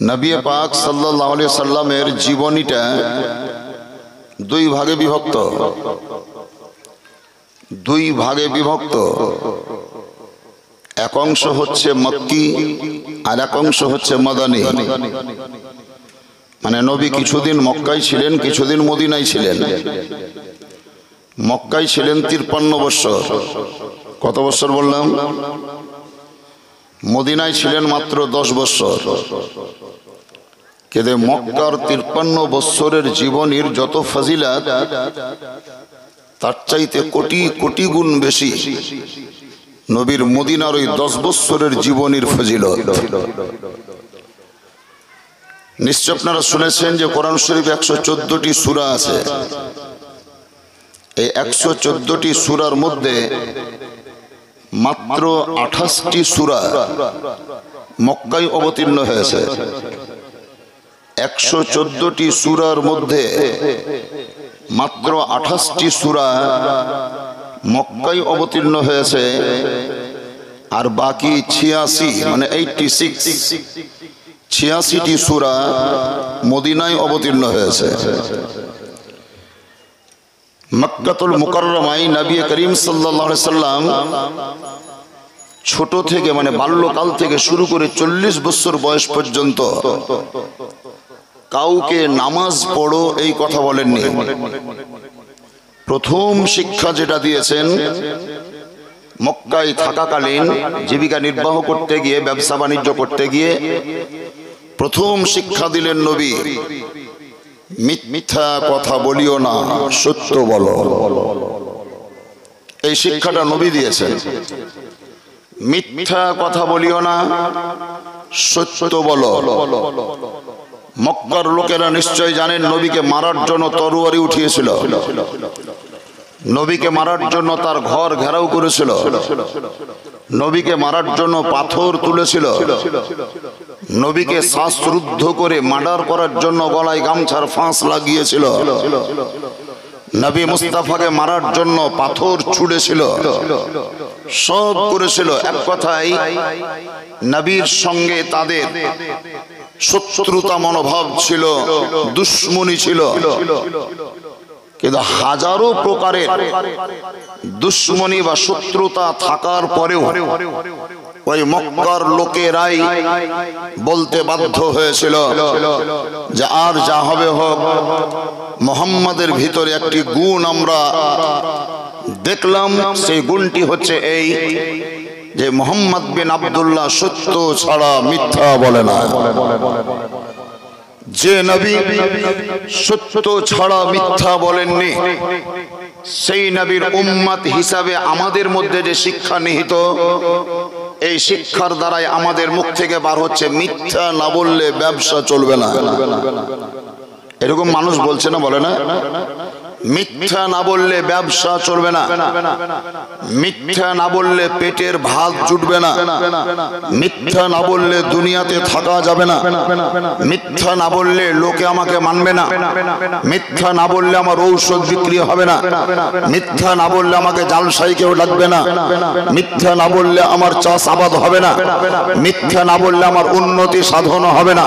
নবী পাক সাল্লাল্লাহু আলাইহি সাল্লামের জীবনীটা দুই ভাগে বিভক্ত। এক অংশ হচ্ছে মক্কি আর এক অংশ হচ্ছে মাদানী। মানে নবী কিছুদিন মক্কায় ছিলেন, কিছুদিন মদিনায় ছিলেন। মক্কায় ছিলেন 53 বছর। কত বছর বললাম? মদিনায় ছিলেন মাত্র 10 বছর। কিন্তু মক্কার 53 বছরের জীবনীর যত ফজিলত তার চাইতে কোটি কোটি গুণ বেশি নবীর মদিনার ওই 10 বছরের জীবনীর ফজিলত। নিশ্চয় আপনারা শুনেছেন যে কোরআন শরীফ 114টি সূরা আছে। এই 114টি সূরার মধ্যে মাত্র 28টি সূরা মক্কায় অবতীর্ণ হয়েছে। 114টি সূরার মধ্যে মাত্র 28টি সূরা মক্কায় অবতীর্ণ হয়েছে, আর বাকি 86 মানে 86টি সূরা মদিনায় অবতীর্ণ হয়েছে। মক্কাতুল মুকাররমায় নবী করিম সাল্লাল্লাহু আলাইহি সাল্লাম ছোট থেকে মানে বাল্যকাল থেকে শুরু করে 40 বছর বয়স পর্যন্ত কাউকে নামাজ পড়ো এই কথা বলেননি। প্রথম শিক্ষা যেটা দিয়েছেন মক্কায় থাকাকালীন জীবিকা নির্বাহ করতে গিয়ে, ব্যবসা বাণিজ্য করতে গিয়ে প্রথম শিক্ষা দিলেন নবী, মিথ্যা কথা বলিও না, সত্য বলো। এই শিক্ষাটা নবী দিয়েছেন। মিথ্যা কথা বলিও না, সত্য বলো। মক্কার লোকেরা নিশ্চয় জানেন নবীকে মারার জন্য তরবারি উঠিয়েছিল, নবীকে মারার জন্য তার ঘর ঘেরাও করেছিল, নবীকে মারার জন্য পাথর তুলেছিল, নবীকে শ্বাসরুদ্ধ করে মার্ডার করার জন্য গলায় গামছার ফাঁস লাগিয়েছিল, নবী মুস্তাফাকে মারার জন্য পাথর ছুঁড়েছিল, সব করেছিল। এক কথায় নবীর সঙ্গে তাদের শত্রুতা মনোভাব ছিল, দুশ্মনী ছিল। কিন্তু হাজারো প্রকারের দুশ্মনী বা শত্রুতা থাকার পরেও ওই মক্কার লোকেরাই বলতে বাধ্য হয়েছিল যে আর যা হবে হোক, মুহাম্মাদের ভিতরে একটি গুণ আমরা দেখলাম। সেই গুণটি হচ্ছে এই যে মুহাম্মদ বিন আব্দুল্লাহ সত্য ছাড়া মিথ্যা বলে না। যে নবী সত্য ছাড়া মিথ্যা বলেননি, সেই নবীর উম্মত হিসাবে আমাদের মধ্যে যে শিক্ষা নিহিত, এই শিক্ষার দ্বারাই আমাদের মুখ থেকে বার হচ্ছে মিথ্যা না বললে ব্যবসা চলবে না। এরকম মানুষ বলছে না, বলে না? মিথ্যা না বললে ব্যবসা চলবে না, মিথ্যা না বললে পেটের ভাত জুটবে না, মিথ্যা না বললে দুনিয়াতে থাকা যাবে না, মিথ্যা না বললে লোকে আমাকে মানবে না, মিথ্যা না বললে আমার ঔষধ বিক্রি হবে না, মিথ্যা না বললে আমাকে জালসাই কেউ ডাকবে না, মিথ্যা না বললে আমার চাষ আবাদ হবে না, মিথ্যা না বললে আমার উন্নতি সাধন হবে না,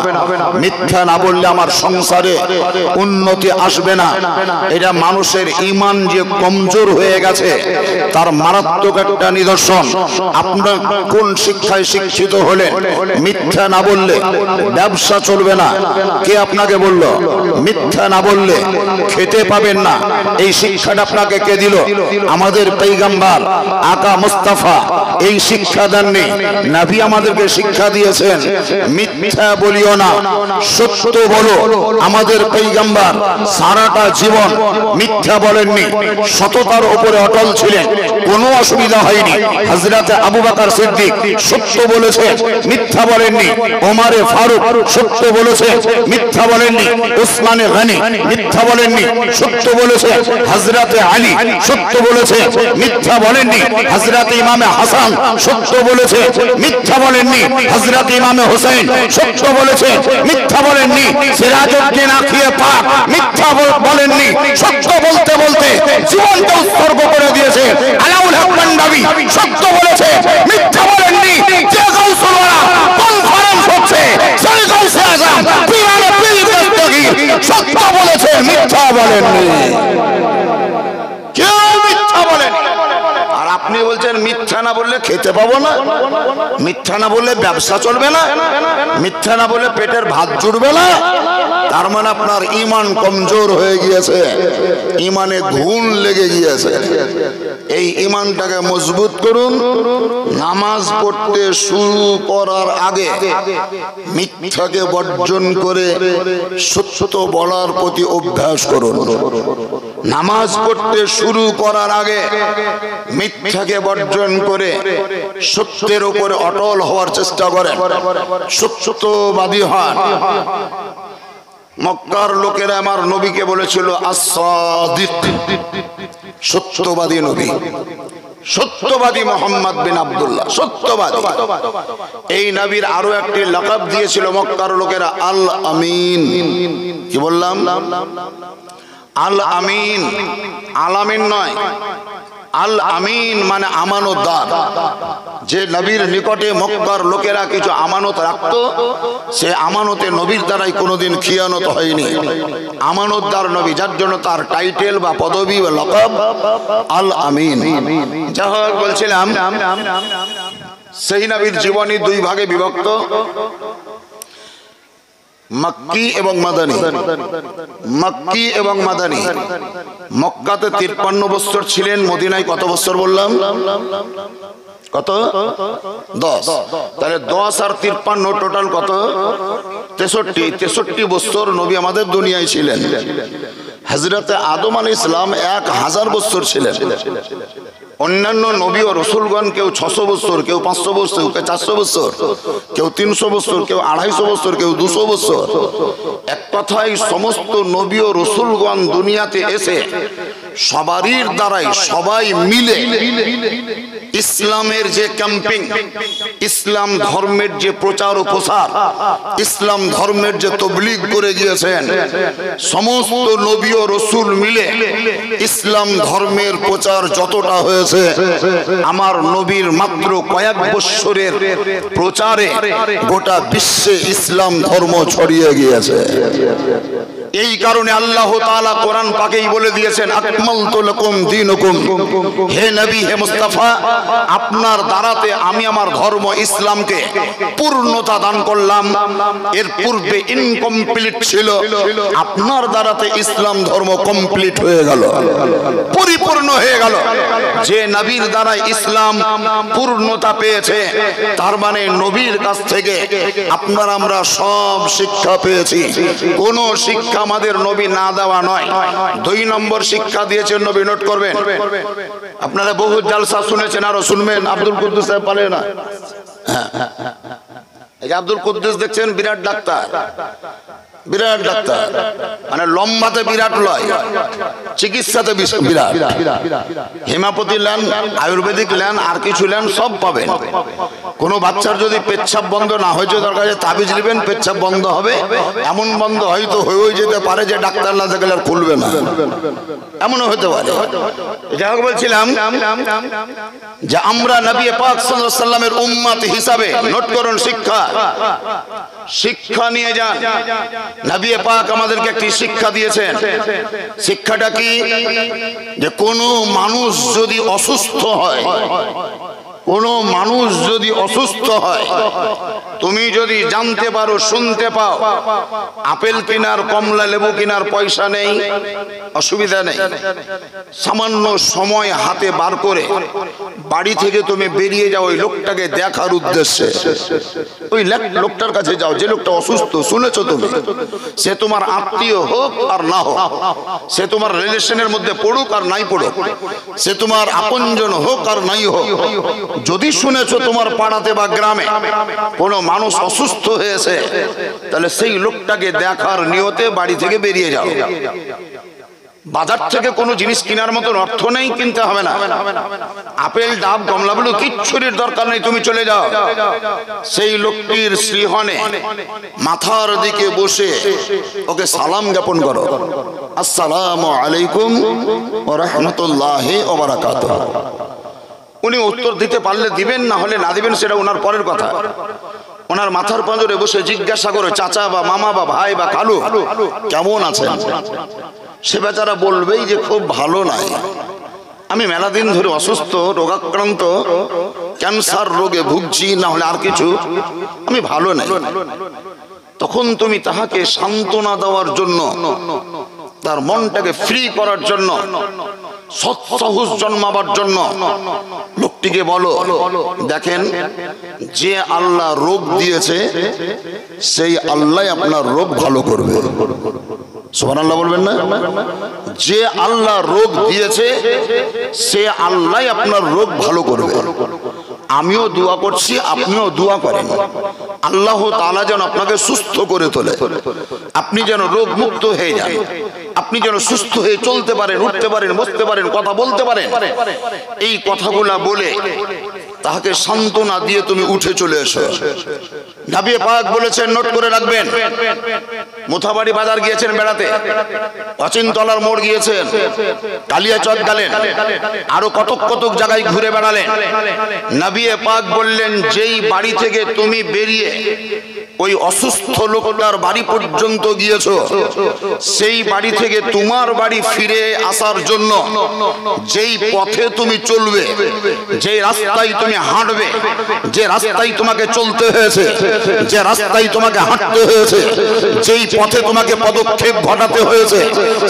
মিথ্যা না বললে আমার সংসারে উন্নতি আসবে না। এটা মানুষের ঈমান যে কমজোর হয়ে গেছে তার মারাত্মক একটা নিদর্শন। আপনার কোন শিক্ষায় শিক্ষিত হলেন? মিথ্যা না বললে ব্যবসা চলবে না। কে আপনাকে বলল মিথ্যা না বললে খেতে পাবেন না? এই শিক্ষাটা আপনাকে কে দিল? আমাদের পয়গম্বর আকা মুস্তাফা এই শিক্ষা দেননি। নবী আমাদেরকে শিক্ষা দিয়েছেন মিথ্যা বলিও না, সত্য বলো। আমাদের পয়গম্বর সারাটা জীবন মিথ্যা বলেননি, সততার উপরে অটল ছিলেন, কোনো অসুবিধা হয়নি। হযরত আবু বকর সিদ্দিক সত্য বলেছে, মিথ্যা বলেননি। ওমরে ফারুক সত্য বলেছে, মিথ্যা বলেননি। উসমানে গনি মিথ্যা বলেননি, সত্য বলেছে। হযরত আলী সত্য বলেছে, মিথ্যা বলেননি। হযরত ইমামে হাসান সত্য বলেছে, মিথ্যা বলেননি। হযরত ইমামে হোসেন সত্য বলেছে, মিথ্যা বলেননি। সিরাজউদ্দিন আখিয়ে পাক মিথ্যা বলেননি, সত্য বলতে বলতে জীবনটা উৎসর্গ করে দিয়েছে। আলাউল হক পাঞ্জাবি সত্য বলেছে, মিথ্যা বলেননি। যে গাউসুল ওয়ালা কনফারেন্স হচ্ছে সেই গাউসে আযম খেতে পাবো না, মিথ্যা না বললে ব্যবসা চলবে না, মিথ্যা না বলে পেটের ভাত জুড়বে না, তার মানে আপনার ঈমান কমজোর হয়ে গিয়েছে, ঈমানে ঘুণ লেগে গিয়েছে। এই ঈমানটাকে মজবুত করুন। নামাজ পড়তে শুরু করার আগে মিথ্যাকে বর্জন করে সত্য বলার প্রতি অভ্যাস করুন। নামাজ পড়তে শুরু করার আগে মিথ্যাকে বর্জন করে সত্যের উপরে অটল হওয়ার চেষ্টা করেন, সত্যবাদী হন। মক্কার লোকেরা আমার নবীকে বলেছিল আস-সাদিক, সত্যবাদী নবী, সত্যবাদী মোহাম্মদ বিন আব্দুল্লাহ, সত্যবাদী। এই নবীর আরো একটি লাকাব দিয়েছিল মক্কার লোকেরা, আল আমিন। কি বললাম? আল আমিন, আলামিন নয়, আল আমিন মানে আমানতদার। যে নবীর নিকটে মক্কার লোকেরা কিছু আমানত রাখতো, সে আমানতে নবীর দ্বারাই কোনোদিন খিয়ানত হয়নি। আমানতদার নবী, যার জন্য তার টাইটেল বা পদবি বা লকব আল আমিন। যা হোক, বলছিলাম সেই নবীর জীবনী দুই ভাগে বিভক্ত, মক্কি এবং মাদানী। মক্কি এবং মাদানী। মক্কাতে 53 বছর ছিলেন, মদিনায় কত বছর বললাম? কত? 10। তাহলে 10 আর 53 টোটাল কত? 63। 63 বছর নবী আমাদের দুনিয়ায় ছিলেন। হযরতে আদম আলাইহিস সালাম 1000 বছর ছিলেন। অন্যান্য নবী ও রসুলগণ কেউ 600 বছর, কেউ 500 বছর, কেউ 400 বছর, কেউ 300 বছর, কেউ 250 বছর, কেউ 200 বছর। এক কথায় সমস্ত নবী ও রসুলগণ দুনিয়াতে এসে সবারই দ্বারাই, সবাই মিলে ইসলামের যে ক্যাম্পিং, ইসলাম ধর্মের যে প্রচার ও প্রসার, ইসলাম ধর্মের যে তবলিগ করে গিয়েছেন, সমস্ত নবী ও রসুল মিলে ইসলাম ধর্মের প্রচার যতটা হয়েছে, আমার নবীর মাত্র কয়েক বৎসরের প্রচারে গোটা বিশ্বে ইসলাম ধর্ম ছড়িয়ে গিয়েছে। এই কারণে আল্লাহ তাআলা কোরআন পাকেই বলে দিয়েছেন, আকমালতু লাকুম দীনুকুম। হে নবী, হে মুস্তাফা, আপনার দ্বারাতে আমি আমার ধর্ম ইসলামকে পূর্ণতা দান করলাম। এর পূর্বে ইনকমপ্লিট ছিল, আপনার দ্বারাতে ইসলাম ধর্ম কমপ্লিট হয়ে গেল, পরিপূর্ণ হয়ে গেল। যে নবীর দ্বারা ইসলাম পূর্ণতা পেয়েছে, তার মানে নবীর কাছ থেকে আপনারা আমরা সব শিক্ষা পেয়েছি। কোন শিক্ষা আমাদের নবী না দেওয়া নয়। 2 নম্বর শিক্ষা দিয়েছেন নবী, নোট করবেন। আপনারা বহু জালসা শুনেছেন, আরো শুনবেন। আব্দুল কুদ্দুস সাহেব পারে না, এই যে আব্দুল কুদ্দুস দেখছেন, বিরাট ডাক্তার, বিরাট ডাক্তার, মানে লম্বাতে বিরাট লয়, চিকিৎসাতে বিরাট। হেমাপতি লেন, আয়ুর্বেদিক লেন, আর কিছু লেন, সব পাবেন। কোনো বাচ্চার যদি পেচ্ছাপ বন্ধ না হয়েছে, দরকার তাবিজ নেবেন, পেচ্ছাপ বন্ধ হবে। এমন বন্ধ হয়তো হয়েও যেতে পারে যে ডাক্তার না দেখলে আর খুলবে না, এমনও হতে পারে। যাই হোক, বলছিলাম যে আমরা নবী পাক সাল্লাল্লাহু আলাইহি ওয়াসাল্লামের উম্মত হিসাবে, নোট করুন, শিক্ষা, শিক্ষা নিয়ে যান। নবী পাক আমাদেরকে একটি শিক্ষা দিয়েছেন। শিক্ষাটা কি? যে কোনো মানুষ যদি অসুস্থ হয়, কোন মানুষ যদি অসুস্থ হয়, তুমি যদি জানতে পারো, শুনতে পাও, আপেল কেনার, কমলা লেবু কেনার পয়সা নেই, অসুবিধা নেই, সামান্য সময় হাতে বার করে বাড়ি থেকে তুমি বেরিয়ে যাও ওই লোকটাকে দেখার উদ্দেশ্যে। ওই লোকটার কাছে যাও, যে লোকটা অসুস্থ, শুনেছো তুমি, সে তোমার আত্মীয় হোক আর না হোক, সে তোমার রিলেশনের মধ্যে পড়ুক আর নাই পড়ুক, সে তোমার আপনজন হোক আর নাই হোক, যদি শুনেছো তোমার পাড়াতে বা গ্রামে কোনো মানুষ অসুস্থ হয়েছে, তাহলে সেই লোকটাকে দেখার নিয়তে বাড়ি থেকে বেরিয়ে যাও। বাজার থেকে কোনো জিনিস কেনার মতন অর্থ নেই, কিনতে হবে না। আপেল, ডাব, কমলাগুলো কিচ্ছুরির দরকার নেই, তুমি চলে যাও। সেই লোকটির শ্রীহনে মাথার দিকে বসে ওকে সালাম জ্ঞাপন করো, আসসালামু আলাইকুম ওয়া রাহমাতুল্লাহি ওয়া বারাকাতুহু। উনি উত্তর দিতে পারলে দিবেন, না হলে না দিবেন, সেটা ওনার পরের কথা। ওনার মাথার পাঁজরে বসে জিজ্ঞাসা করে, চাচা বা মামা বা ভাই বা খালু কেমন আছেন? সে বেচারা বলবেই যে খুব ভালো নাই, আমি মেলা দিন ধরে অসুস্থ, রোগাক্রান্ত, ক্যান্সার রোগে ভুগছি, না হলে আর কিছু, আমি ভালো নাই। তখন তুমি তাহাকে সান্ত্বনা দেওয়ার জন্য, তার মনটাকে ফ্রি করার জন্য, সৎসাহস জন্মাবার জন্য লোকটিকে বলো, দেখেন যে আল্লাহ রোগ দিয়েছে সেই আল্লাহ আপনার রোগ ভালো করবে। সুবহানাল্লাহ বলবেন না? যে আল্লাহ রোগ দিয়েছে সে আল্লাহ আপনার রোগ ভালো করবে। আমিও দোয়া করছি, আপনিও দোয়া করেন, আল্লাহ তাআলা যেন আপনাকে সুস্থ করে তোলে, আপনি যেন রোগ মুক্ত হয়ে যান, আপনি যেন সুস্থ হয়ে চলতে পারেন, উঠতে পারেন, বসতে পারেন, কথা বলতে পারেন। এই কথাগুলা বলে তাকে সান্ত্বনা দিয়ে তুমি উঠে চলে এসো। নবী পাক বলেছেন, নোট করে রাখবেন, মোথাবাড়ি বাজার গিয়েছেন বেড়াতে, অচিনতলার মোড় গিয়েছেন, কালিয়াচক গেলেন, আরো কতক কতক জায়গায় ঘুরে বেড়ালেন। নবী পাক বললেন, যেই বাড়ি থেকে তুমি বেরিয়ে ওই অসুস্থ লোকটার বাড়ি পর্যন্ত গিয়েছো, সেই বাড়ি থেকে তোমার বাড়ি ফিরে আসার জন্য যেই পথে তুমি চলবে, যে রাস্তায় তুমি হাঁটবে, যে রাস্তায় তোমাকে চলতে হয়েছে, যে রাস্তায় তোমাকে হাঁটতে হয়েছে, যেই পথে তোমাকে পদক্ষেপ ঘটাতে হয়েছে,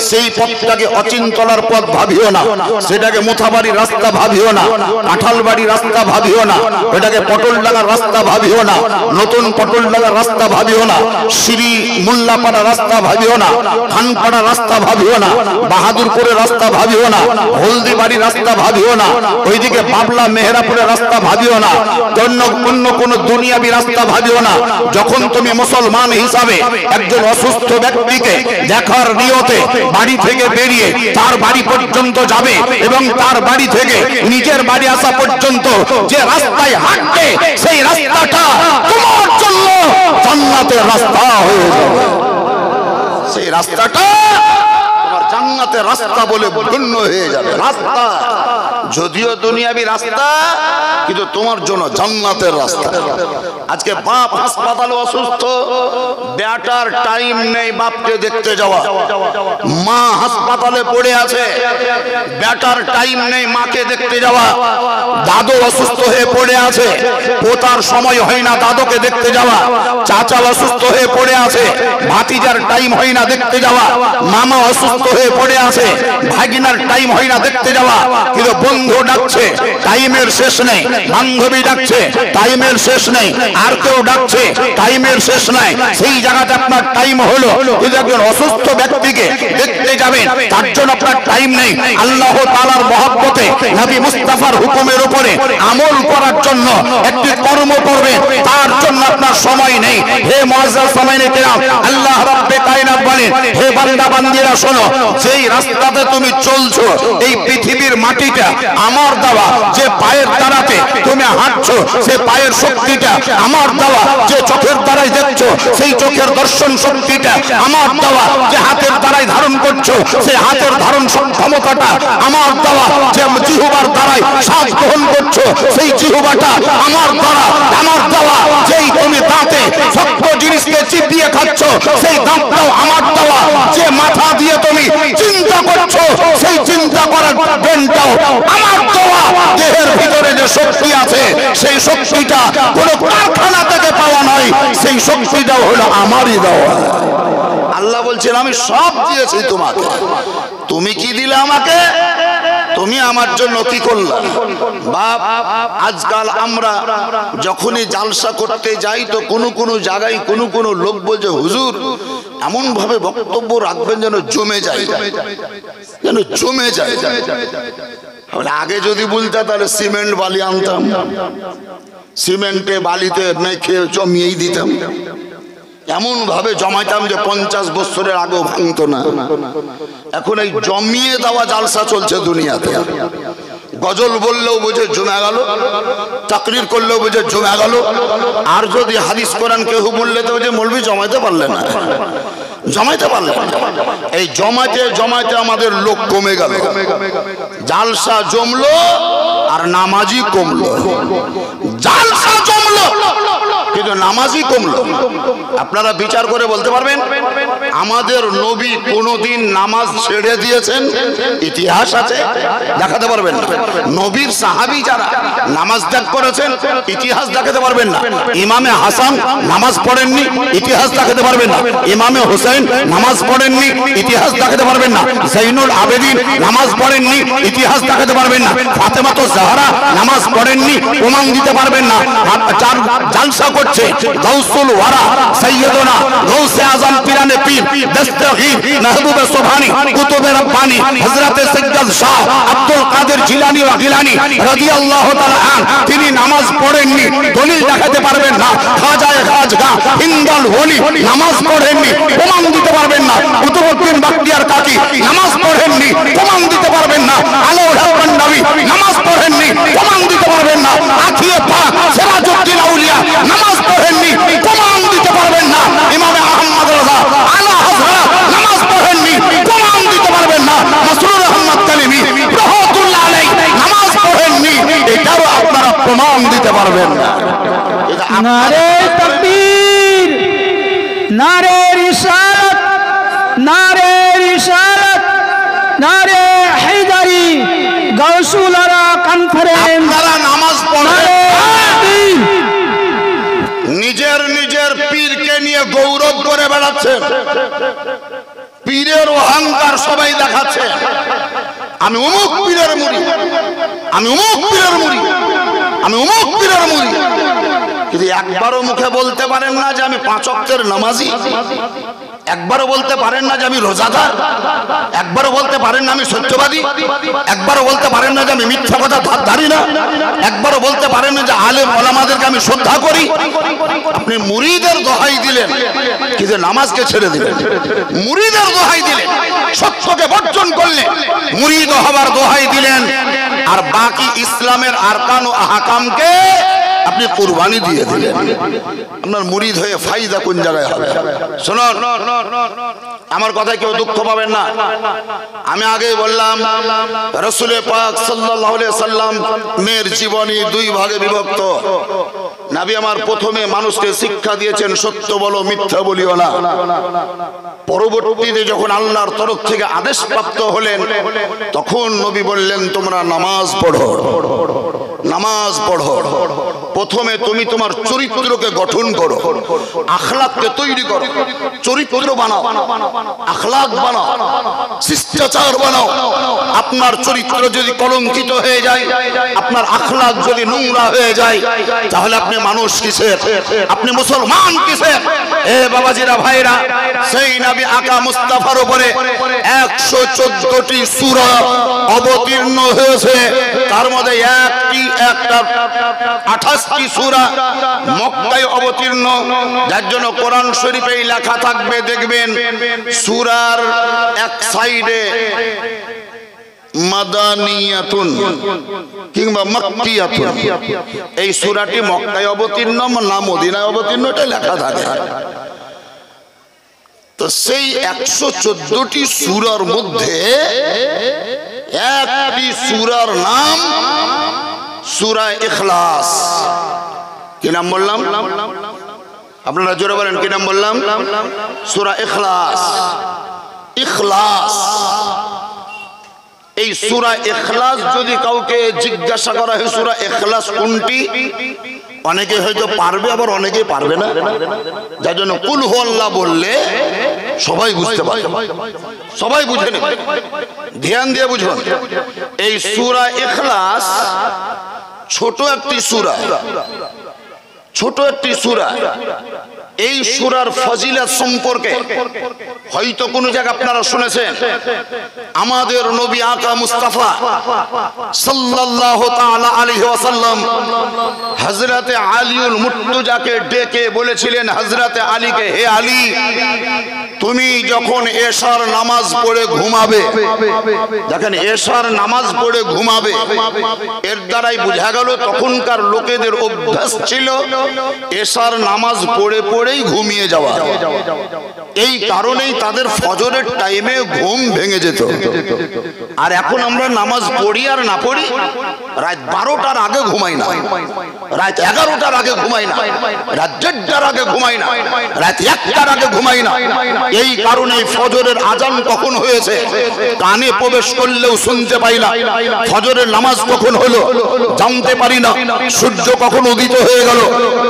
সেই পথটাকে অচিনতলার পথ ভাবিও না, সেটাকে মোথাবাড়ির রাস্তা ভাবিও না, কাঁঠালবাড়ির রাস্তা ভাবিও না, ওটাকে পটলডাঙ্গার রাস্তা ভাবিও না, নতুন পটলডাঙ্গার রাস্তা ভাবিও না, শ্রী মোল্লাপাড়া রাস্তা ভাবিও না, খানপাড়া রাস্তা ভাবিও না, বাহাদুরপুরের রাস্তা ভাবিও না, হলদিবাড়ির রাস্তা ভাবিও না, ওইদিকে বাবলা মেহেরাপুরের রাস্তা ভাবিও না, অন্য কোন দুনিয়াবি রাস্তা ভাবিও না। যখন তুমি মুসলমান হিসাবে একজন অসুস্থ ব্যক্তিকে দেখার নিয়তে বাড়ি থেকে বেরিয়ে তার বাড়ি পর্যন্ত যাবে এবং তার বাড়ি থেকে নিজের বাড়ি আসা পর্যন্ত যে রাস্তায় হাঁটবে, সেই রাস্তাটা তোমার জন্য জান্নাতের রাস্তা হয়ে যাবে। সেই রাস্তাটা তোমার জান্নাতের রাস্তা বলে গণ্য হয়ে যাবে। রাস্তা যদিও দুনিয়াবি রাস্তা, কিন্তু তোমার জন্য জান্নাতের রাস্তা। আজকে বাপ হাসপাতালে অসুস্থ, বেটার টাইম নেই বাপকে দেখতে যাওয়া। মা হাসপাতালে পড়ে আছে, বেটার টাইম নেই মাকে দেখতে যাওয়া। দাদু অসুস্থ হয়ে পড়ে আছে, পোতার সময় হয় না দাদুকে দেখতে যাওয়া। চাচা অসুস্থ হয়ে পড়ে আছে, ভাতিজার টাইম হয় না দেখতে যাওয়া। মামা অসুস্থ হয়ে পড়ে আছে, ভাগিনার টাইম হয় না দেখতে যাওয়া। কিন্তু বন্ধু ডাকছে, টাইমের শেষ নেই। বান্ধবী ডাকছে, টাইমের শেষ নেই। আর কেউ ডাকছে, টাইমের শেষ নাই। সেই জায়গাতে আপনার টাইম হলো, কিন্তু একজন অসুস্থ ব্যক্তিকে দেখতে যাবেন, তার জন্য আপনার টাইম নেই। আল্লাহ তাআলার মহব্বতে নবী মুস্তাফার হুকুমের উপরে আমল করার জন্য একটি কর্ম করবেন, তার জন্য আপনার সময় নেই। হে মুআজ্জাজ সামাইনে কিরাম, আল্লাহ রাব্বে কায়নাত বলেন, হে বান্দা বান্দিরা শোনো, যেই রাস্তাতে তুমি চলছো, এই পৃথিবীর মাটিটা আমার দেওয়া। যে পায়ের দ্বারাতে তুমি হাঁটছো, সে পায়ের শক্তিটা আমার দেওয়া। যে চোখের দ্বারাই দেখছো, সেই চোখের দর্শন শক্তিটা আমার দেওয়া। যে হাতের দ্বারাই ধারণ করছো, সেই হাতের ধারণ ক্ষমতাটা আমার দেওয়া। যে জিহ্বার দ্বারাই শ্বাস গ্রহণ করছো, সেই জিহ্বাটা আমার দ্বারা, আমার দেওয়া। যেই তুমি দাঁতে শক্ত জিনিসকে চিবিয়ে খাচ্ছো, সেই দাঁতটাও আমার দেওয়া। যে মাথা দিয়ে তুমি চিন্তা করছো, সেই চিন্তা করার ব্রেনটাও আমার দেওয়া। দেহের ভিতরে যে শক্তি আছে, সেই শক্তিটা কোনো কারখানা থেকে পাওয়া নয়, সেই শক্তিটাও হলো আমারই দেওয়া। আল্লাহ বলছেন, আমি সব দিয়েছি তোমাকে, তুমি কি দিলে আমাকে? তুমি আমার জন্য কি করলা? বাপ, আজকাল আমরা যখনই জালসা করতে যাই, তো কোনো জায়গায় কোনো লোক বলছে, হুজুর এমন ভাবে বক্তব্য রাখবেন যেন জমে যায়, যেন জমে যায়। আগে যদি বলতে তাহলে সিমেন্ট বালি আনতাম, সিমেন্টে বালিতে মেখে জমিয়েই দিতাম, এমন ভাবে জমাইতাম যে 50 বছরের আগেও ভাঙতো না। এখন এই জমিয়ে দেওয়া জালসা চলছে দুনিয়াতে। গজল বললেও বুঝে জমে গেল, তাকরীর করলেও বুঝে জমে গেল। আর যদি হাদিস কোরআন কেউ বললে তো যে মৌলভী জমাইতে পারলেন না, জমাইতে পারলেন না। এই জমাইতে জমাইতে আমাদের লোক কমে গেল। জালসা জমলো আর নামাজি কমলো। জালসা জমলো কিন্তু নামাজই কমলো। আপনারা বিচার করে বলতে পারবেন আমাদের নবী কোনদিন নামাজ ছেড়ে দিয়েছেন? ইতিহাস আছে, দেখাতে পারবেন না। নবীর সাহাবী যারা নামাজ ত্যাগ করেছেন, ইতিহাস দেখাতে পারবেন না। ইমামে হাসান নামাজ পড়েননি, ইতিহাস দেখাতে পারবেন না। ইমামে হোসেন নামাজ পড়েননি, ইতিহাস দেখাতে পারবেন না। জৈনুল আবেদিন নামাজ পড়েননি, ইতিহাস দেখাতে পারবেন না। ফাতেমা তো জাহরা নামাজ পড়েননি, প্রমাণ দিতে পারবেন না। চার জালসা করছে গাউসুল ওয়ারা সৈয়দনা গাউসে আজম পিরানে পীর দস্তগীর মাহবুবে সুবহানী কুতুবে রব্বানী হযরতে সৈয়দ শাহ আব্দুল কাদের জিলানী ওয়া গিলানী রাদিয়াল্লাহু তাআলা আন, তিনি নামাজ পড়েননি, দলিল দেখাতে পারবেন না। খাজায়ে খাজগা হিন্দাল ওলি নামাজ পড়েননি, প্রমাণ দিতে পারবেন না। কুতুবউদ্দিন বখতিয়ার কাকি নামাজ পড়েননি, প্রমাণ দিতে পারবেন না। আলাউল হক নবী নামাজ পড়েননি, প্রমাণ দিতে পারবেন না। আখিয়ে পাক সিরাজউদ্দিন আউলিয়া নামাজ পড়েননি, প্রমাণ দিতে পারবেন না। ইমামে আহমদ রাজা আলা হযরত নামাজ পড়েননি, প্রমাণ দিতে পারবেন না। মাসরুর আহমদ কালিমি রহমাতুল্লাহ আলাইহি নামাজ পড়েননি, এটাও আপনারা প্রমাণ দিতে পারবেন না। নারে তাকবীর, নারে রিসালাত, নারে রিসালাত, নারে হায়দারি, গাউসুল আরা কনফারেন্স। আপনারা নামাজ পড়েন, নিজের নিজের পীরকে নিয়ে গৌরব করে বেড়াচ্ছেন, পীরের অহংকার সবাই দেখাচ্ছে। আমি অমুক পীরের মুরিদ, আমি অমুক পীরের মুরিদ, আমি অমুক পীরের মুরিদ, কিন্তু একবারও মুখে বলতে পারেন না যে আমি 5 ওয়াক্তের নামাজি। একবারও বলতে পারেন না যে আমি রোজাদার। একবারও বলতে পারেন না আমি সত্যবাদী। একবারও বলতে পারেন না যে আমি মিথ্যা কথা ধারি না। একবারও বলতে পারেন না যে আলেম ওলামাদেরকে আমি শ্রদ্ধা করি। আপনি মুরিদের দোহাই দিলেন, কিন্তু নামাজকে ছেড়ে দিলেন। মুরিদের দোহাই দিলেন, সত্যকে বর্জন করলেন, মুরিদ হবার দোহাই দিলেন, আর বাকি ইসলামের আরকান ও আহকামকে আপনি কুরবানি দিয়ে দিলেন। আপনার মুরিদ হয়ে ফায়দা কোন জায়গায় হবে? শুনুন, আমার কথায় কেউ দুঃখ পাবেন না। আমি আগেই বললাম রাসূল পাক সাল্লাল্লাহু আলাইহি সাল্লামের জীবনী 2 ভাগে বিভক্ত। নবী আমার প্রথমে মানুষকে শিক্ষা দিয়েছেন সত্য বলো, মিথ্যা বলিও না। পরবর্তীতে যখন আল্লাহর তরফ থেকে আদেশ প্রাপ্ত হলেন, তখন নবী বললেন তোমরা নামাজ পড়ো, নামাজ পড়ো। প্রথমে তুমি তোমার চরিত্রকে গঠন করো, আখলাককে তৈরি করো, চরিত্র বানাও, আখলাক বানাও, শিষ্টাচার বানাও। আপনার চরিত্র যদি কলঙ্কিত হয়ে যায়, আপনার আখলাক যদি নোংরা হয়ে যায়, তাহলে আপনি মানুষ কিসের? আপনি মুসলমান কিসের? এ বাবাজিরা ভাইরা, সেই নবী আকা মুস্তাফার উপরে 114টি সূরা অবতীর্ণ হয়েছে। তার মধ্যে একটা 28টি সূরা মক্কায় অবতীর্ণ, যার জন্য কোরআন শরীফেই লেখা থাকবে, দেখবেন সূরার এক সাইডে মাদানিয়াতুন কিংবা মাক্কিয়াতুন। এই সূরাটি মক্কায় অবতীর্ণ না মদিনায় অবতীর্ণ, এটা লেখা থাকে। তো সেই 114টি সূরার মধ্যে একটি সূরার নাম সূরা ইখলাস। কি নাম বললাম? আপনারা জোরে বলেন, কি নাম বললাম? সূরা ইখলাস। ইখলাস, এই সূরা ইখলাস যদি কাউকে জিজ্ঞাসা করা হয় সূরা ইখলাস কোনটি, অনেকে হয়তো পারবে, আবার অনেকে পারবে না। যার জন্য কুল হু আল্লাহ বললে সবাই বুঝতে পারবে, সবাই বুঝে নেবে। ধ্যান দিয়ে বুঝুন, এই সূরা ইখলাস ছোট একটি সূরা, ছোট একটি সূরা। এই সূরার ফজিলত সম্পর্কে হয়তো কোন জায়গা আপনারা শুনেছেন। আমাদের নবী আকা মুস্তাফা সাল্লাল্লাহু তাআলা আলাইহি ওয়াসাল্লাম হযরতে আলীউল মুর্তজাকে ডেকে বলেছিলেন, হযরতে আলীকে, হে আলী তুমি যখন এশার নামাজ পড়ে ঘুমাবে, দেখেন এশার নামাজ পড়ে ঘুমাবে, এর দ্বারাই বোঝা গেল তখনকার লোকেদের অভ্যাস ছিল এশার নামাজ পড়ে পড়েই ঘুমিয়ে যাওয়া। এই কারণেই তাদের ফজরের টাইমে ঘুম ভেঙে যেত। আর এখন আমরা নামাজ পড়ি আর না পড়ি, রাত 12টার আগে ঘুমাই না, রাত 11টার আগে ঘুমাই না, রাত 1টার আগে ঘুমাই না, রাত 1টার আগে ঘুমাই না। এই কারণে ফজরের আজান কখন হয়েছে কানে প্রবেশ করলেও শুনতে পাই না, ফজরের নামাজ কখন হলো জানতে পারি না, সূর্য কখন উদিত হয়ে গেল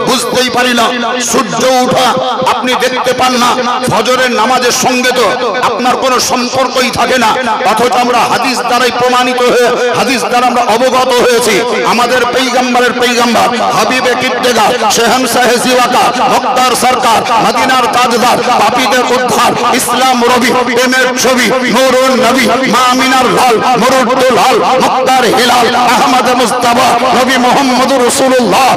বুঝতেই পারি না, সূর্য ওঠা আপনি দেখতে পান না, ফজরের নামাজের সঙ্গে তো আপনার কোনো সম্পর্কই থাকে না। অথচ আমরা হাদিস দ্বারাই প্রমাণিত হয়ে, হাদিস দ্বারা আমরা অবগত হয়েছি, আমাদের পয়গম্বরের পয়গম্বর হাবিবে কিত্তেগা শেহনশাহ জিওয়াকা মুক্তার সরকার মদিনার তাজদার পাপীদের উদ্ধার ইসলাম রবি প্রেমের ছবি নূরুন নবী মা আমিনার লাল মুরুদ্দুল লাল মুক্তার হিলাল আহমদ মুস্তাফা নবী মুহাম্মদুর রাসূলুল্লাহ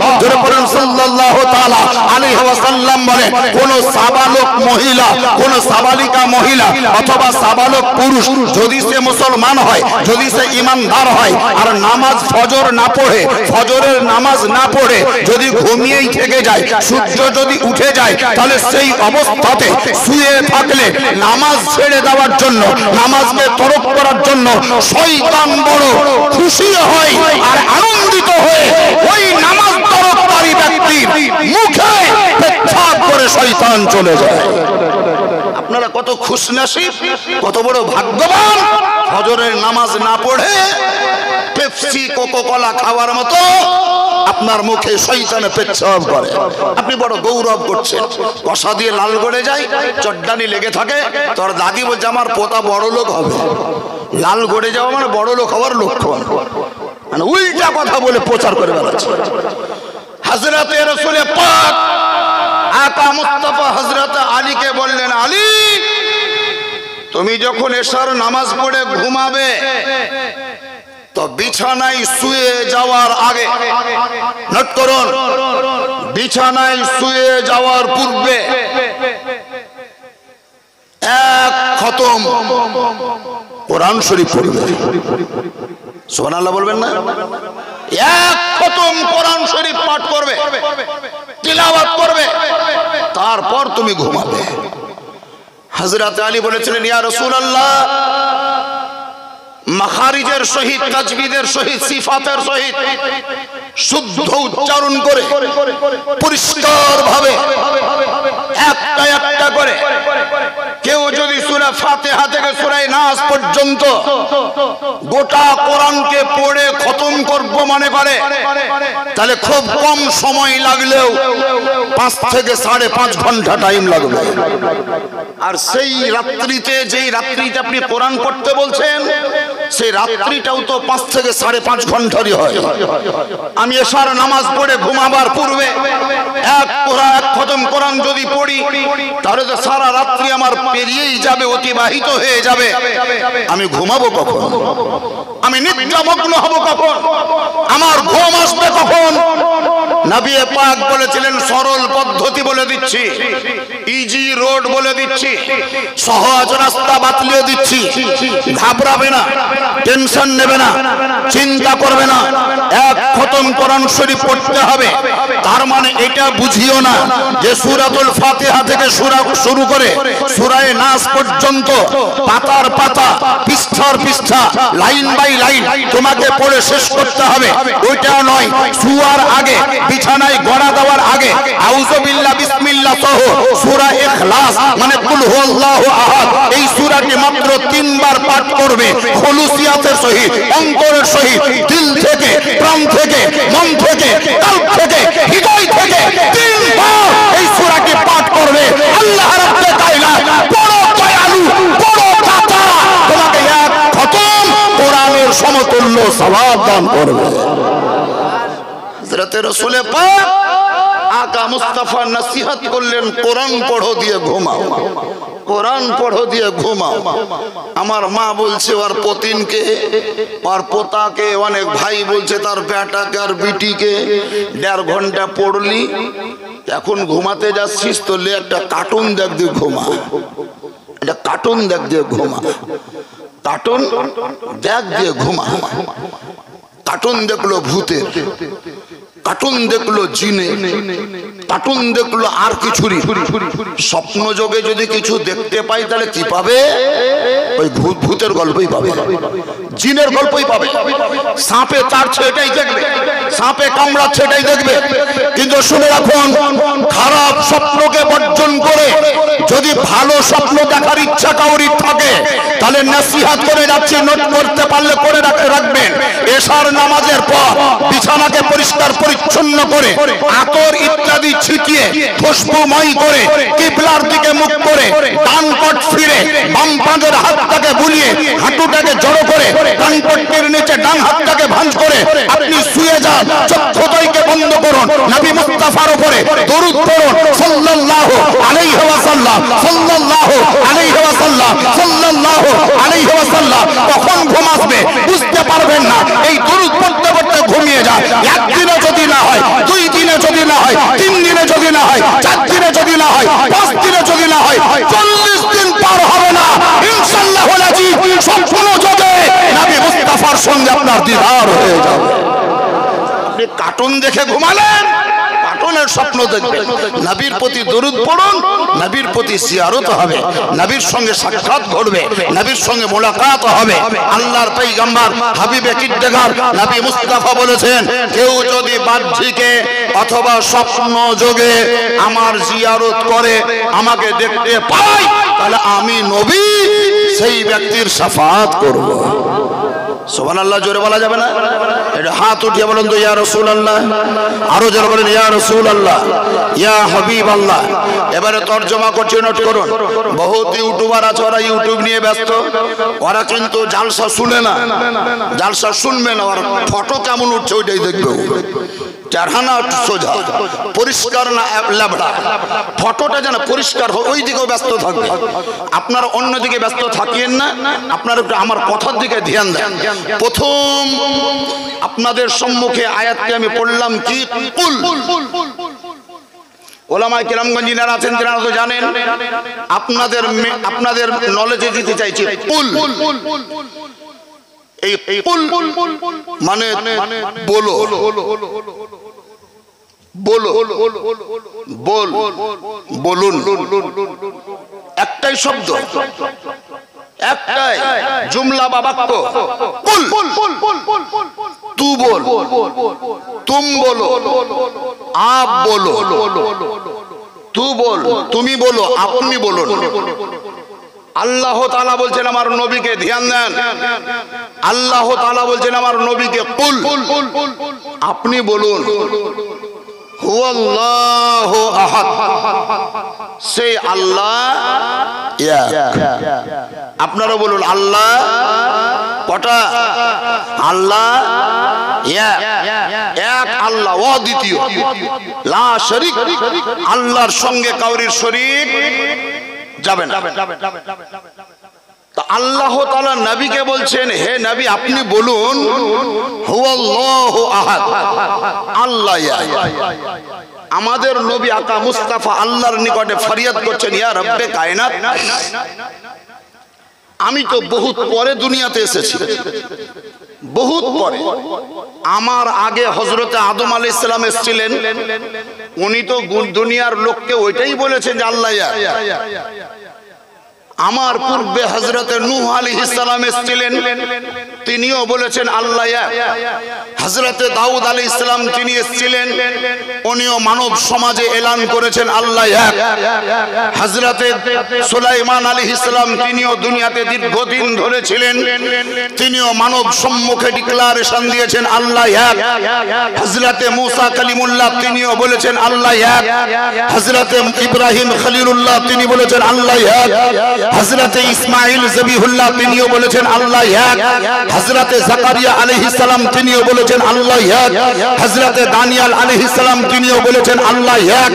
সাল্লাল্লাহু তাআলা আলাইহি ওয়াসাল্লাম বলে কোন সাবালক মহিলা, কোন সাবালিকা মহিলা অথবা সাবালক পুরুষ যদি সে মুসলমান হয়, যদি সে ঈমানদার হয় আর নামাজ ফজর না পড়ে, ফজরের নামাজ না পড়ে যদি ঘুমিয়েই থেকে যায়, সূর্য যদি উঠে যায়, তাহলে সেই অবস্থাতে শুয়ে থাকলে নামাজ ছেড়ে দেওয়ার জন্য, নামাজকে তরক করার জন্য শয়তান বড় খুশি হয় আর আনন্দিত হয়ে ওই নামাজ তরককারী ব্যক্তির মুখে পেচ্ছাপ করে শয়তান চলে যায়। আপনারা কত খুশনসিব, কত বড় ভাগ্যবান, ফজরের নামাজ না পড়ে পেপসি কোকোকোলা খাওয়ার মতো আপনার মুখে শয়তানে পেচ্ছাপ করে। আপনি বড় গৌরব করছেন। কষা দিয়ে লাল গড়ে যায়, চড্ডানি লেগে থাকে, তোর দাদি বলছে আমার পোতা বড় লোক হবে। লাল গড়ে যাওয়া মানে বড় লোক হওয়ার লক্ষণ, মানে উল্টা কথা বলে প্রচার করে বেড়াচ্ছে। হযরতে রাসূল পাক আকা মুস্তাফা হযরতে আলীকে বললেন, আলী তুমি যখন এশার নামাজ পড়ে ঘুমাবে তো বিছানায় শুয়ে যাওয়ার আগে, নোট করুন, বিছানায় শুয়ে যাওয়ার পূর্বে এক খতম কোরআন শরীফ পড়বে। সুবহানাল্লাহ বলবেন না? এক খতম কোরআন শরীফ পাঠ করবে, তিলাওয়াত করবে, তারপর তুমি ঘুমাবে। হযরত আলী বলেছিলেন, ইয়া রাসূলুল্লাহ, মাখারিজের সহিত, তাজবিদের সহিত, সিফাতের সহিত শুদ্ধ উচ্চারণ করে পরিষ্কার ভাবে একটা একটা করে কেউ যদি সূরা ফাতিহা থেকে সূরা নাস পর্যন্ত গোটা কোরআনকে পড়ে খতম করব মনে করে, তাহলে খুব কম সময় লাগলেও 5 থেকে 5.5 ঘন্টা টাইম লাগবে। আর সেই রাত্রিতে, যেই রাত্রিতে আপনি কোরআন পড়তে বলছেন, সেই রাত্রিটাও তো 5 থেকে 5.5 ঘন্টারই হয়। আমি এশার নামাজ পড়ে ঘুমাবার পূর্বে এক খতম কোরআন যদি পড়ি, তাহলে তো সারা রাত্রি আমার পেরিয়েই যাবে, অতিবাহিত হয়ে যাবে। আমি ঘুমাবো কখন? আমি নিদ্রামগ্ন হব কখন? আমার ঘুম আসবে কখন? নবী পাক বলেছিলেন, সরল পদ্ধতি বলে দিচ্ছি, ইজি রোড বলে দিচ্ছি, সহজ রাস্তা বাতলিয়ে দিচ্ছি। ঘাবড়াবে না, টেনশন নেবে না, চিন্তা করবে না। এক খতম কোরআন শরীফ পড়তে হবে। তার মানে এটা বুঝিও না যে সূরাতুল ফাতিহা থেকে শুরু করে সূরা নাস পর্যন্ত পাতার পাতা, পৃষ্ঠার পৃষ্ঠা, লাইন বাই লাইন তোমাকে পড়ে শেষ করতে হবে, ওইটা নয়। শুয়ার আগে, বিছানায় গড়া দেওয়ার আগে আউযু বিল্লাহ বিসমিল্লাহ সহ সূরা ইখলাস মানে কুল হুয়াল্লাহু আহাদ, এই সূরাটি মাত্র 3 বার পাঠ করবে, খুলুসিয়াতের সহিত, অন্তরের সহিত, দিল থেকে, প্রাণ থেকে, মন থেকে, কল্ব থেকে, হৃদয় থেকে 3 বার এই সূরাটি পাঠ করবে। আল্লাহ রাব্বুল তাআলা বড় দয়ালু, বড় দাতা, তোমাকে এক খতম কোরআনের সমতুল্য সওয়াব দান করবে। হযরত রাসূল পাক আকা মুস্তাফা নসিহত করলেন, কোরআন পড়ো দিয়ে ঘুমাও, কোরআন পড়ো দিয়ে ঘুমাও। আমার মা বলছে ওর পতিনকে, ওর পোতাকে, অনেক ভাই বলছে তার বেটাকে আর বিটিকে, 1.5 ঘন্টা পড়লি, এখন ঘুমাতে যাচ্ছিস তো লে একটা কার্টুন দেখ দিয়ে ঘুমা। এটা কার্টুন দেখ দিয়ে ঘুমা, কার্টুন দেখ দিয়ে ঘুমা। কার্টুন দেখলো ভূতের, কার্টুন দেখলো জিনে, কার্টুন দেখলো আর কিছুরই। স্বপ্ন যোগে যদি কিছু দেখতে পাই তাহলে কি পাবে? ওই ভূতের গল্পই পাবে, জিনের গল্পই পাবে। সাপে তাড়ছে এটাই দেখবে, সাপে কামড়াচ্ছে এটাই দেখবে। কিন্তু শুনে রাখুন, খারাপ স্বপ্নকে বর্জন করে যদি ভালো স্বপ্ন দেখার ইচ্ছা কাউরির থাকে তাহলে নসিহত করে যাচ্ছে, নোট করতে পারলে করে রাখবেন। এশার নামাজের পর বিছানাকে পরিষ্কার পরিচ্ছন্ন করে আতর ইত্যাদি ছিটিয়ে খুশবুময় করে কিবলার দিকে মুখ করে ডান পট ফিরে বাম পাঁজের হাতটাকে বুলিয়ে হাঁটুটাকে জড়ো করে ডান পট্টির নিচে ডান হাতটাকে ভাঁজ করে আপনি শুয়ে যান। চক্ষুদ্বয়কে বন্ধ করুন, নবী মুস্তাফার উপরে দরুদ পড়ুন, সাল্লাল্লাহু আলাইহি ওয়াসাল্লাম, সাল্লাল্লাহু আলাইহি ওয়াসাল্লাম, সাল্লাল্লাহু আলাইহি ওয়াসাল্লাম। কখন ঘুম আসবে বুঝতে পারবেন না। এই দরুদ পড়তে পড়তে ঘুমিয়ে যায়। একদিনে যদি না হয়, 2 দিনে যদি না হয়, 3 দিনে যদি না হয়, 4 দিনে যদি না হয়, 5 দিনে যদি না হয়, 40 দিন পার হবে না ইনশাআল্লাহ আজিজ সম্পূর্ণ যোগে নবী মুস্তাফার সঙ্গে আপনার দিদার হয়ে যাবে। আপনি কার্টুন দেখে ঘুমালেন, কার্টুনের স্বপ্ন দেখবেন। নবীর প্রতি দরুদ পড়ুন, নবীর প্রতি জিয়ারত হবে, নবীর সঙ্গে সাক্ষাৎ ঘটবে, নবীর সঙ্গে মোলাকাত হবে। আল্লাহর পয়গম্বর হাবিবে কিদ্দেগার নবী মুস্তাফা বলেছেন, কেউ যদি বাহ্যিকে অথবা স্বপ্ন যোগে আমার জিয়ারত করে আমাকে দেখতে পায় তাহলে আমি নবী সেই ব্যক্তির শাফাআত করব। সুবহানাল্লাহ জোরে বলা যাবে না? এটা হাত উঠিয়ে বলেন তো ইয়া রাসূলুল্লাহ, আরো জোরে বলেন ইয়া রাসূলুল্লাহ, ইয়া হাবিবাল্লাহ। এবারে তরজমা করছি, নোট করুন। বহুত ইউটিউবার আছে, ওরা ইউটিউব নিয়ে ব্যস্ত, ওরা কিন্তু জালসা শুনে না, জালসা শুনবে না, আর ফটো কেমন উঠছে ওইটাই দেখবে। চারহানা সোজা পরিষ্কার না ল্যাবড়া, ফটোটা যেন পরিষ্কার হয় ওই দিকেও ব্যস্ত থাকবে। আপনারা অন্যদিকে ব্যস্ত থাকিয়েন না, আপনারা একটু আমার কথার দিকে ধ্যান দেন। প্রথম আপনাদের সম্মুখে আয়াতটি আমি পড়লাম কি, কুল। ওলামায়ে কেরামগঞ্জ যারা আছেন যারা তো জানেন, আপনাদের নলেজে দিতে চাইছি কুল। এই কুল মানে বলো, বলো, বল, বলুন, একটাই শব্দ, একটাই জুমলা বা বাক্য। কুল, তু বল, তুম বলো, আপ বলো, তু বল, তুমি বলো, আপনি বলুন। আল্লাহ তাআলা বলছেন আমার নবীকে, ধ্যান দেন, আল্লাহ তাআলা বলছেন আমার নবীকে কুল, আপনি বলুন হুয়াল্লাহু আহাদ, সেই আল্লাহ এক। আপনারা বলুন আল্লাহ কটা? আল্লাহ এক, এক আল্লাহ, অদ্বিতীয়, লা শরীক। আল্লাহর সঙ্গে কাউরির শরীক যাবে না। আল্লাহ তাআলা নবীকে বলছেন, হে নবী আপনি বলুন হুয়াল্লাহু আহাদ, আল্লাহ এক। আমাদের নবী আকা মুস্তাফা আল্লাহর নিকটে ফরিয়াদ করছেন, ইয়া রব্বে কায়নাত, আমি তো বহুত পরে দুনিয়াতে এসেছি, বহুত পরে। আমার আগে হযরতে আদম আলাইহিস সালাম এসেছিলেন, উনি তো দুনিয়ার লোককে ওইটাই বলেছেন যে আল্লাহ এক। আমার পূর্বে হযরতে নূহ আলাইহিস সালাম এসেছিলেন, তিনিও বলেছেন আল্লাহ এক। হযরতে দাউদ আলাইহিস সালাম তিনি এসেছিলেন, উনিও মানব সমাজে এলান করেছেন আল্লাহ এক। হযরতে সুলাইমান আলাইহিস সালাম তিনিও দুনিয়াতে দীর্ঘদিন ধরে ছিলেন, তিনিও মানব সম্মুখে ডিক্লারেশন দিয়েছেন আল্লাহ এক। হযরতে মুসা কালিমুল্লাহ তিনিও বলেছেন আল্লাহ এক। হযরতে ইব্রাহিম খলিলুল্লাহ তিনি বলেছেন আল্লাহ এক। হযরতে ইসমাঈল জবিহুল্লাহ তিনিও বলেছেন আল্লাহ এক। হযরতে জাকারিয়া আলাইহিস সালাম তিনিও বলেছেন আল্লাহ এক। হযরতে দানিয়েল আলাইহিস সালাম তিনিও বলেছেন আল্লাহ এক।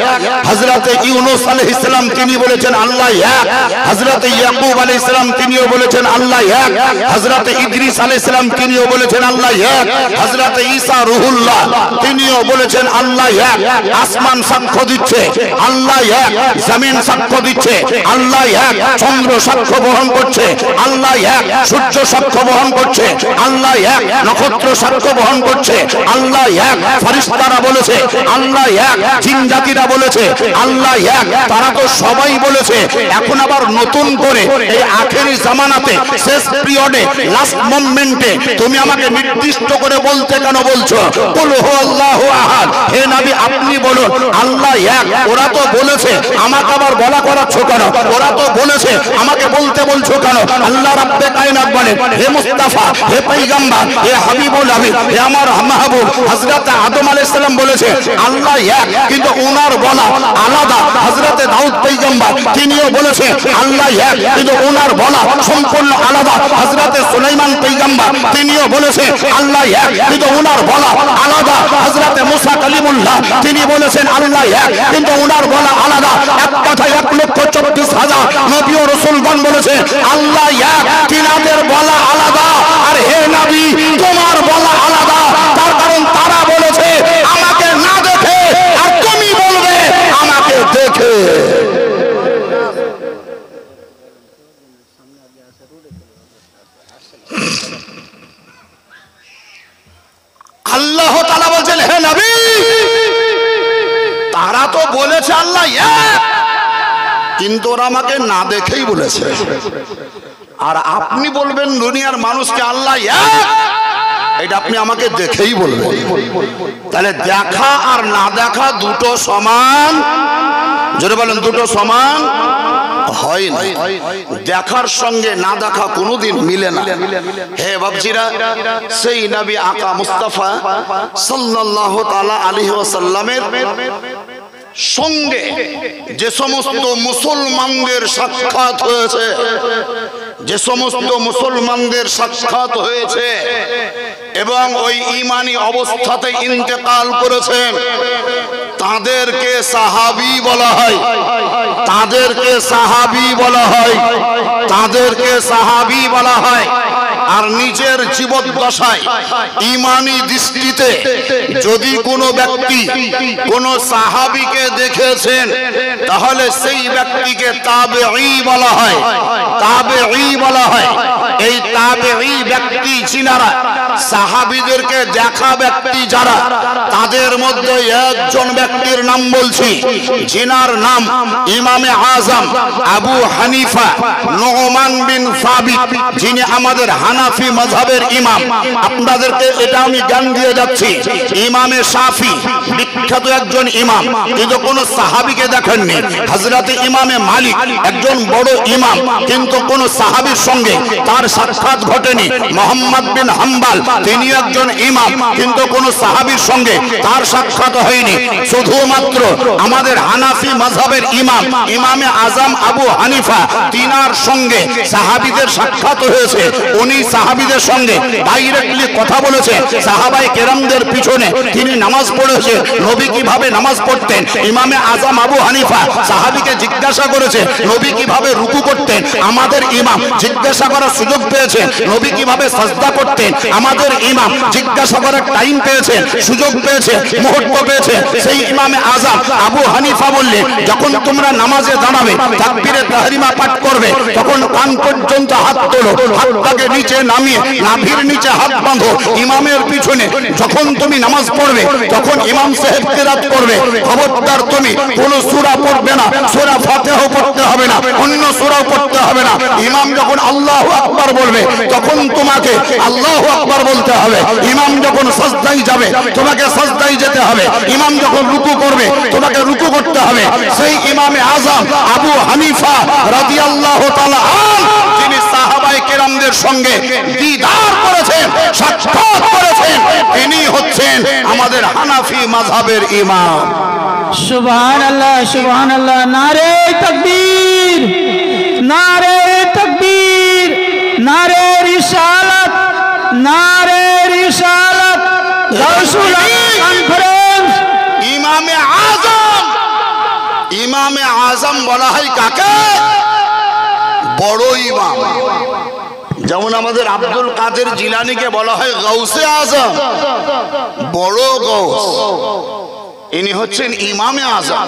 হযরতে ইউনূস আলাইহিস সালাম তিনি বলেছেন আল্লাহ এক। হযরতে ইয়াকুব আলাইহিস সালাম তিনিও বলেছেন আল্লাহ এক। হযরতে ইদ্রিস আলাইহিস সালাম তিনিও বলেছেন আল্লাহ এক। হযরতে ঈসা রূহুল্লাহ তিনিও বলেছেন আল্লাহ এক। আসমান সাক্ষ্য দিচ্ছে আল্লাহ এক, জমিন সাক্ষ্য দিচ্ছে আল্লাহ এক, চন্দ্র সাক্ষ্য বহন করছে, আল্লাহ এক। সূর্য সাক্ষ্য বহন করছে, আল্লাহ এক। নক্ষত্র সাক্ষ্য বহন করছে, আল্লাহ এক। ফেরেশতারা বলেছে আল্লাহ এক, জিন জাতিরা বলেছে আল্লাহ এক। তারা তো সবাই বলেছে। এখন আবার নতুন করে এই আখেরি জামানাতে, শেষ পিরিয়ডে, লাস্ট মোমেন্টে তুমি আমাকে নির্দিষ্ট করে বলতে কেন বলছো? কুল হুয়াল্লাহু আহাদ। হে নবী আপনি বলুন আল্লাহ এক। ওরা তো বলেছে, আমাকে আবার বলা করাচ্ছ কেন? ওরা তো বলেছে, আমাকে বলতে বলছো কেন? আল্লাহ রাব্বে কায়নাত বলেন, হে মুস্তাফা, হে পয়গম্বর, হে হাবিবুল হাবিব, হে আমার মাহবুব হযরত আদম আলাইহিস সালাম বলেছে আল্লাহ এক, কিন্তু ওনার বলা আলাদা। হযরত দাউদ পয়গম্বর তিনিও বলেছে আল্লাহ এক, কিন্তু ওনার বলা সম্পূর্ণ আলাদা। হযরত সুলাইমান পয়গম্বর তিনিও বলেছে আল্লাহ এক, কিন্তু ওনার বলা আলাদা। হযরত মুসা কালিমুল্লাহ তিনি বলেছেন আল্লাহ এক, কিন্তু ওনার বলা আলাদা। এক কথায় 1,24,000 নবী ও রাসূলগণ বলেছে আল্লাহ এক, তিনাদের বলা আলাদা। আর হে নবী তোমার বলা আলাদা। তার কারণ তারা বলেছে আমাকে না দেখে, আর তুমি বলবে আমাকে দেখে। আল্লাহ তাআলা বলেন হে নবী তারা তো বলেছে আল্লাহ এক, কিন্তু ওরা আমাকে না দেখেই বলেছে। আর আপনি বলবেন দুনিয়ার মানুষকে আল্লাহ এক, এটা আপনি আমাকে দেখেই বলবেন। তাহলে দেখা আর না দেখা দুটো সমান? জোরে বলেন দুটো সমান হয় না। দেখার সঙ্গে না দেখা কোনোদিন মিলে না। হে বাবজিরা, সেই নবী আকা মুস্তাফা সাল্লাল্লাহু তাআলা আলাইহি ওয়াসাল্লামের সঙ্গে যে সমস্ত মুসলমানদের সাক্ষাৎ হয়েছে, যে সমস্ত মুসলমানদের সাক্ষাৎ হয়েছে এবং ওই ঈমানি অবস্থাতে ইন্তেকাল করেছেন, তাদেরকে সাহাবী বলা হয়। তাদেরকে সাহাবী বলা হয়। তাদেরকে সাহাবী বলা হয়। আর নিজের জীবদ্দশায় ঈমানি দৃষ্টিতে যদি কোনো ব্যক্তি কোনো সাহাবীকে দেখেছেন, তাহলে সেই ব্যক্তিকে তাবেঈ বলা হয়। তাবেঈ বলা হয়। এই তাবেঈ ব্যক্তি যিনারা, সাহাবীদেরকে দেখা ব্যক্তি যারা, তাদের মধ্যে একজন ব্যক্তির নাম বলছি, যিনার নাম ইমামে আজম আবু হানিফা নুমান বিন সাবিত, যিনি আমাদের হানাফি মাযহাবের ইমাম। আপনাদেরকে এটা আমি জ্ঞান দিয়ে যাচ্ছি। ইমামে শাফি বিখ্যাত একজন ইমাম, কিন্তু কোন সাহাবীকে দেখেননি। হযরত ইমামে মালিক একজন বড় ইমাম, কিন্তু কোন সাহাবীর সঙ্গে তার সাক্ষাৎ ঘটেনি। মুহাম্মদ বিন হাম্বল তিনি একজন ইমাম, কিন্তু কোন সাহাবীর সঙ্গে তার সাক্ষাৎ হয়নি। শুধুমাত্র আমাদের হানাফি মাযহাবের ইমাম ইমামে আজম আবু হানিফা, তিনার সঙ্গে সাহাবীদের সাক্ষাৎ হয়েছে। উনি সাহাবীদের সঙ্গে ডাইরেক্টলি কথা বলেছে। সাহাবায়ে কেরামদের পিছনে তিনি নামাজ পড়েছে। নবী কিভাবে নামাজ পড়তেন, ইমামে আজম আবু হানিফা সাহাবীকে জিজ্ঞাসা করেছে নবী কিভাবে রুকু করতেন। আমাদের ইমাম জিজ্ঞাসা করার সুযোগ পেয়েছেন নবী কিভাবে সাজদা করতেন। আমাদের ইমাম জিজ্ঞাসা করার টাইম পেয়েছে, সুযোগ পেয়েছে, মুহূর্ত পেয়েছে। সেই ইমামে আজম আবু হানিফা বললেন, যখন তোমরা নামাজে দাঁড়াবে, তাকবীরে তাহরিমা পাঠ করবে, তখন কান পর্যন্ত হাত তোলো, হাতটাকে নিচে নামিয়ে নাভির নিচে হাত বাঁধো। ইমামের পিছনে যখন তুমি নামাজ পড়বে, তখন ইমাম সাহেব কিরাত করবে। খবরদার তুমি কোন সূরা পড়বে না, সূরা ফাতিহা পড়তে হবে না, অন্য সূরাও পড়তে হবে না। ইমাম যখন আল্লাহু আকবার বলবে, তখন তোমাকে আল্লাহু আকবার বলতে হবে। ইমাম যখন সাজদায় যাবে, তোমাকে সাজদায় যেতে হবে। ইমাম যখন রুকু করবে, তোমাকে রুকু করতে হবে। সেই ইমামে আজম আবু হানিফা রাদিয়াল্লাহু তাআলা আনহু, যিনি সাহাবায়ে কেরামদের সঙ্গে দিদার করেছেন, সাক্ষাৎ করেছেন, তিনি হচ্ছেন আমাদের হানাফি মাযহাবের ইমাম। সুবহানাল্লাহ, সুবহানাল্লাহ। নারে তাকবীর, নারে তাকবীর, নারে রিসালাত, নারে রিসালাত। রাসূল কনফারেন্স ইমামে আজম, ইমামে আজম বলা হয় কাকে? বড় ইমাম। যেমন আমাদের আব্দুল কাদের জিলানীকে বলা হয় গাউসে আজম, বড় গাউস। ইনি হচ্ছেন ইমামে আজম।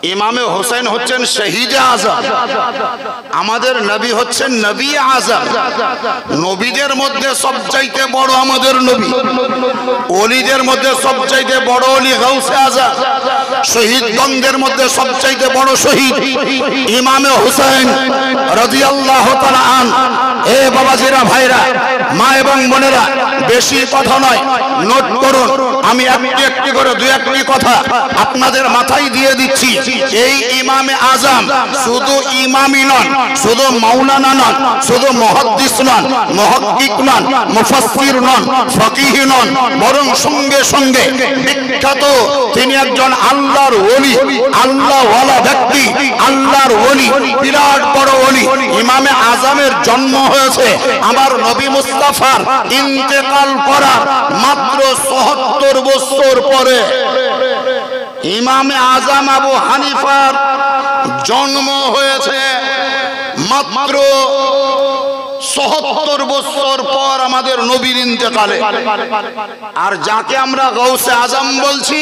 ইমামে হোসেন হচ্ছেন শহীদে আজম, আমাদের নবী হচ্ছেন নবী আজম। নবীদের মধ্যে সবচাইতে বড় আমাদের নবী, ওলিদের মধ্যে সবচাইতে বড় ওলি গাউসে আজম, শহীদগণদের মধ্যে সবচাইতে বড় শহীদ ইমামে হোসেন রাদিয়াল্লাহু তাআলা আন। এ বাবাজিরা, ভাইরা, মা এবং বোনেরা, বেশি কথা নয়, নোট করুন। আমি একটি একটি করে দুই একটি কথা আপনাদের মাথায় দিয়ে দিচ্ছি। এই ইমামে আজম শুধু ইমামই নন, শুধু মাওলানা নন, শুধু মুহাদ্দিস নন, মুহাক্কিক নন, মুফাসসির নন, ফকিহ নন, বরং সঙ্গে সঙ্গে বিখ্যাত তিনি একজন আল্লাহর ওলি, আল্লাহওয়ালা ব্যক্তি, আল্লাহর ওলি, বিরাট বড় ওলি। ইমামে আজমের জন্ম হয়েছে আমার নবী মুস্তাফার ইন্তেকাল করার মাত্র ৭৪ বছর পরে। ইমামে আজম আবু হানিফার জন্ম হয়েছে মাত্র ৭৪ বছর পর আমাদের নবীর ইন্তেকালে। আর যাকে আমরা গাউসে আজম বলছি,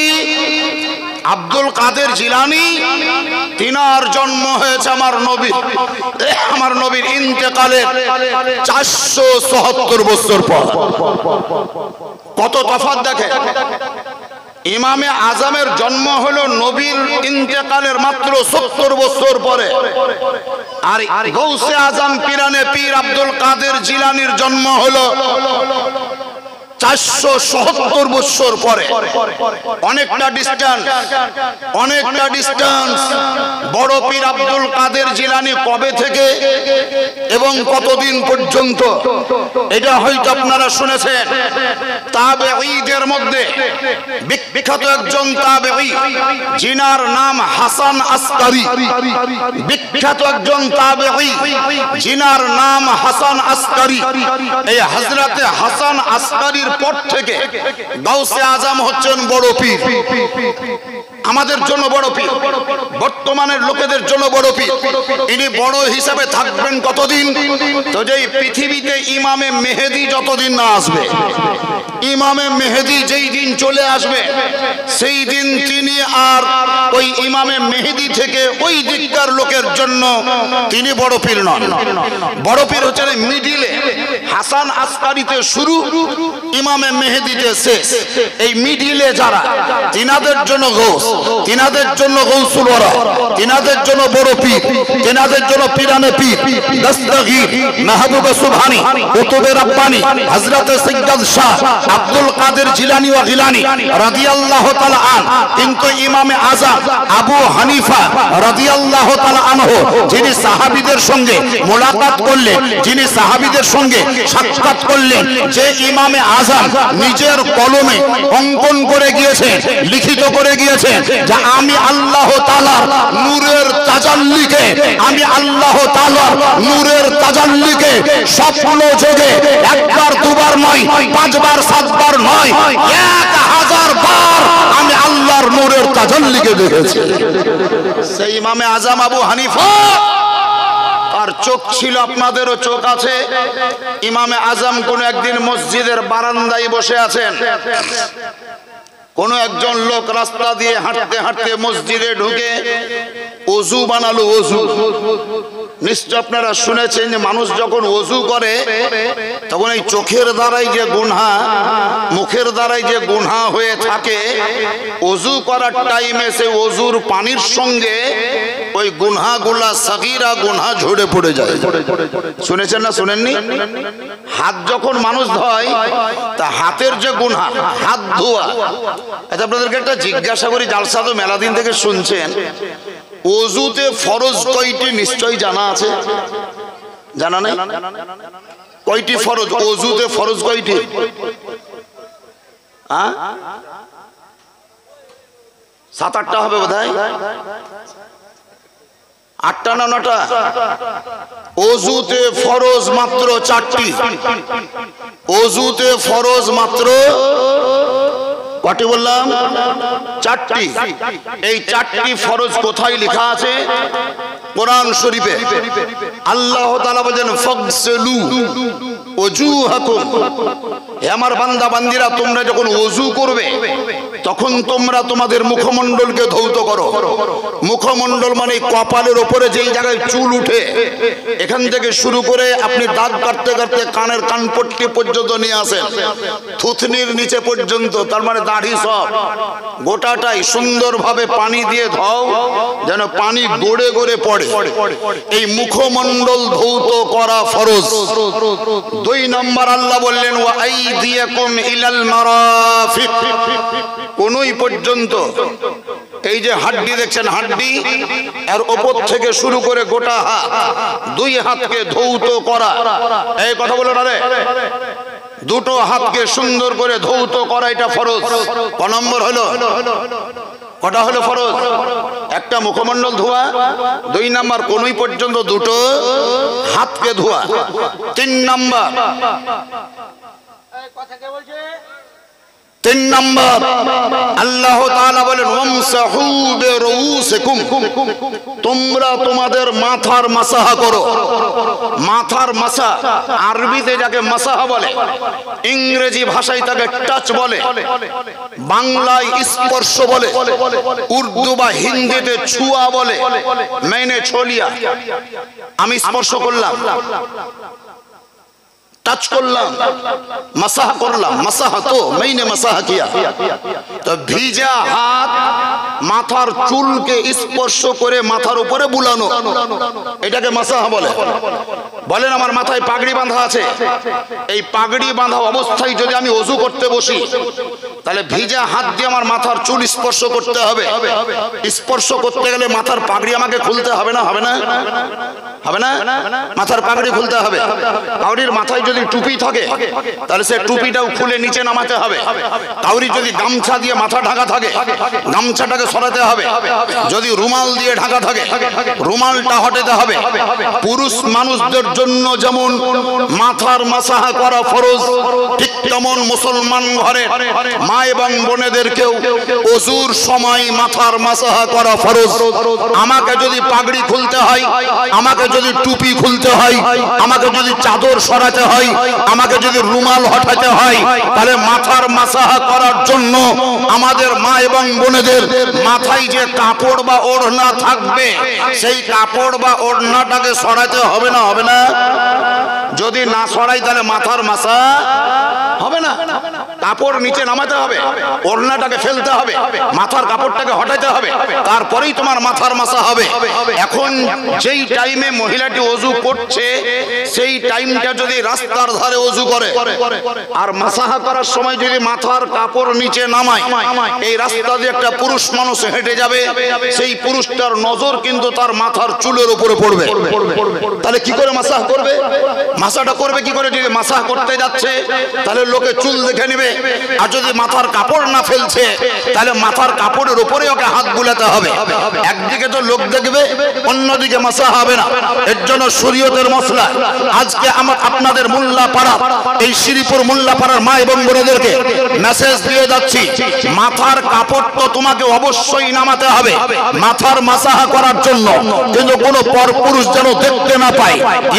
আব্দুল কাদের জিলানী, তিনার জন্ম হয়েছে আমার নবীর ইন্তেকালের ৪৭৪ বছর পর। কত তফাৎ দেখে। ইমামে আজমের জন্ম হলো নবীর ইন্তেকালের মাত্র ৭০ বছর পরে, আর গৌসে আজম পিরানে পীর আব্দুল কাদের জিলানীর জন্ম হলো ৪৭৪ বছর পরে। অনেকটা ডিস্টেন্স। বড় পীর আব্দুল কাদের জিলানী কবে থেকে এবং কতদিন পর্যন্ত, এটা হয়তো আপনারা শুনেছেন। তাবেঈদের মধ্যে বিখ্যাত একজন তাবেঈ, যিনার নাম হাসান আসকারী, বিখ্যাত একজন তাবেঈ, যিনার নাম হাসান আসকারী। এই হযরতে হাসান আসকারী পর থেকে গাউসে আজম হচ্ছেন বড় পীর, আমাদের জন্য বড় পীর, বর্তমানের লোকেদের জন্য বড় পীর। ইনি বড় হিসাবে থাকবেন কতদিন? তো যেই পৃথিবীতে ইমামে মেহেদী যতদিন না আসবে, ইমামে মেহেদী যেই দিন চলে আসবে, সেই দিন তিনি আর ওই ইমামে মেহেদী থেকে ওই দিককার লোকের জন্য তিনি বড় পীর নন। বড় পীর হচ্ছেন মিডিলে, হাসান আসকারীতে শুরু, ইমামে মেহেদীতে শেষ। এই মিডিলে যারা, তিনাদের জন্য গৌস, তিনাদের জন্য গৌসুল ওয়ারা, তিনাদের জন্য বড় পীর, তিনাদের জন্য পীরানে পীর, দস্তগীর, মাহবুবে সুবহানী, কুতুবে রাব্বানী, হযরতে সৈয়দ শাহ আব্দুল কাদের জিলানী ওয়া গিলানী রাদিয়াল্লাহু তাআলা আন। কিন্তু ইমামে আজম আবু হানিফা রাদিয়াল্লাহু তাআলা আনহু, যিনি সাহাবীদের সঙ্গে মোলাকাত করলেন, যিনি সাহাবীদের সঙ্গে সাক্ষাৎ করলেন, যে ইমামে আজম নিজের কলমে অঙ্কন করে গিয়েছেন, লিখিত করে গিয়েছেন যে আমি আল্লাহ তাআলার নূরের তাজাল্লিকে, আমি আল্লাহ তাআলার নূরের তাজাল্লিকে স্বপ্ন যোগে একবার দুবার নয়, ৫ বার ৭ বার নয়, ১০০০ বার আমি আল্লাহর নূরের তাজাল্লিকে দেখেছি। সেই ইমামে আজম আবু হানিফা, আর চোখ ছিল, আপনাদেরও চোখ আছে। ইমামে আজম কোন একদিন মসজিদের বারান্দায় বসে আছেন, কোন একজন লোক রাস্তা দিয়ে হাঁটতে হাঁটতে মসজিদে ঢুকে ওযু বানালো। ওযু নিশ্চয় আপনারা শুনেছেন যে মানুষ যখন ওযু করে তখন এই চোখের দ্বারাই যে গুনাহ, মুখের দ্বারাই যে গুনাহ হয়ে থাকে, ওযু করার টাইমে সেই ওযুর পানির সঙ্গে ওই গুনাহগুলা, সাগীরা গুনাহ ঝরে পড়ে যায়। শুনেছেন না শুনেননি? হাত যখন মানুষ ধোয়, তা হাতের যে গুনাহ, হাত ধোয়া। আচ্ছা, আপনাদেরকে একটা জিজ্ঞাসা করি, জালসা তো মেলা দিন থেকে শুনছেন, ওযুতে ফরজ কয়টি নিশ্চয়ই জানা আছে? জানা নাই? কয়টি ফরজ? ওযুতে ফরজ কয়টি? ৭-৮টা হবে বোধহয়, ৮টা না ৯টা? ওযুতে ফরজ মাত্র ৪টি। ওযুতে ফরজ মাত্র কটি বললাম? ৪টি। এই ৪টি ফরজ কোথায় লেখা আছে? কোরআন শরীফে। আল্লাহ তাআলা বলেন ফাগসিলু ওযুহাকুম, হে আমার বান্দা বান্দিরা, তোমরা যখন ওযু করবে তখন তোমরা তোমাদের মুখমণ্ডলকে ধৌত করো। মুখমণ্ডল মানে কপালের ওপরে যেই জায়গায় চুল উঠে, এখান থেকে শুরু করে আপনি দাঁত কাটতে কাটতে কানের কানপট্টি পর্যন্ত নিয়ে আসেন, থুতনির নিচে পর্যন্ত, তার মানে দাড়ি সব গোটাটাই সুন্দরভাবে পানি দিয়ে ধোও, যেন পানি গড়ে গড়ে পড়ে। এই মুখমণ্ডল ধৌত করা ফরজ। 2 নম্বর আল্লাহ বললেন ওয়া আইদিয়াকুম ইলাল মারাফিক, কোনই পর্যন্ত এই যে হাড্ডি দেখছেন, হাড্ডি এর উপর থেকে শুরু করে গোটা হাত, 2 হাতকে ধৌত করা। এই কথা বলো না রে, 2টো হাতকে সুন্দর করে ধৌত করা, এটা ফরজ। ক নম্বর হলো? কটা হলো ফরজ? একটা মুখমণ্ডল ধোয়া, 2 নম্বর কোনই পর্যন্ত 2টো হাতকে ধোয়া, 3 নম্বর 3 নম্বর আল্লাহ তাআলা বলেন ওয়ামসাহু বিরুসিকুম, তোমরা তোমাদের মাথার মাসাহা করো। মাথার মাসা আরবিতে যাকে মাসাহা বলে, ইংরেজি ভাষায় তাকে টাচ বলে, বাংলায় স্পর্শ বলে, উর্দু বা হিন্দিতে ছুয়া বলে। मैंने छू लिया, আমি স্পর্শ করলাম, টাচ করলাম, মাসাহ করলাম, মাসাহ তো मैंने মাসাহ किया। তো ভিজা হাত মাথার চুলকে স্পর্শ করে মাথার উপরে বুলানো, এটাকে মাসাহ বলে। বলেন আমার মাথায় পাগড়ি বাঁধা আছে, এই পাগড়ি বাঁধা অবস্থায় যদি আমি ওযু করতে বসি, তাহলে ভিজা হাত দিয়ে আমার মাথার চুল স্পর্শ করতে হবে। স্পর্শ করতে গেলে মাথার পাগড়ি আমাকে খুলতে হবে না? হবে না? হবে না? মাথার পাগড়ি খুলতে হবে। পাগড়ির মাথায় যদি টুপি থাকে, তাহলে সে টুপিটাও খুলে নিচে নামাতে হবে। কাউরি যদি গামছা দিয়ে মাথা ঢাকা থাকে, গামছাটাকে সরাতে হবে। যদি রুমাল দিয়ে ঢাকা থাকে, রুমালটা হটাতে হবে। পুরুষ মানুষদের জন্য যেমন মাথার মাসাহা করা ফরজ, ঠিক তেমন মুসলমান ঘরে মা এবং বোনেদেরকেও ওযুর সময় মাথার মাসাহা করা ফরজ। আমাকে যদি পাগড়ি খুলতে হয়, আমাকে যদি টুপি খুলতে হয়, আমাকে যদি চাদর সরাতে হয়, আমাকে যদি রুমাল হটাতে হয়, তাহলে মাথার মাসাহা করার জন্য আমাদের মা এবং বোনেদের মাথায় যে কাপড় বা ওড়না থাকবে, সেই কাপড় বা ওড়নাটাকে সরাতে হবে না? হবে না? যদি না সরাই তাহলে মাথার মাসা হবে না। কাপড় নিচে নামাতে হবে, ওড়নাটাকে ফেলতে হবে, মাথার কাপড়টাকে হটাতে হবে, তারপরেই তোমার মাথার মাসা হবে। এখন যেই টাইমে মহিলাটি ওযু করছে, সেই টাইমটা যদি রাস্তার ধারে ওযু করে আর মাসাহা করার সময় যদি মাথার কাপড় নিচে নামায়, এই রাস্তা দিয়ে একটা পুরুষ মানুষ হেঁটে যাবে, সেই পুরুষটার নজর কিন্তু তার মাথার চুলের উপরে পড়বে। তাহলে কি করে মাসাহ করবে? মাসাটা করবে কি করে? যদি মাসাহ করতে যাচ্ছে তাহলে লোকে চুল দেখে নেবে, আর যদি মাথার কাপড় না ফেলছে তাহলে মাথার কাপড়ের উপরে ওকে হাত বুলাতে হবে। একদিকে তো লোক দেখবে, অন্যদিকে মাসাহ হবে না। এর জন্য শরীয়তের মসলা আজকে আপনাদের মোল্লাপাড়া, এই শ্রীপুর মোল্লাপাড়ার মা এবং বোনেদেরকে মেসেজ দিয়ে যাচ্ছি, মাথার কাপড় তো তোমাকে অবশ্যই নামাতে হবে মাথার মাসাহা করার জন্য, কিন্তু কোনো পরপুরুষ যেন দেখতে না পায়।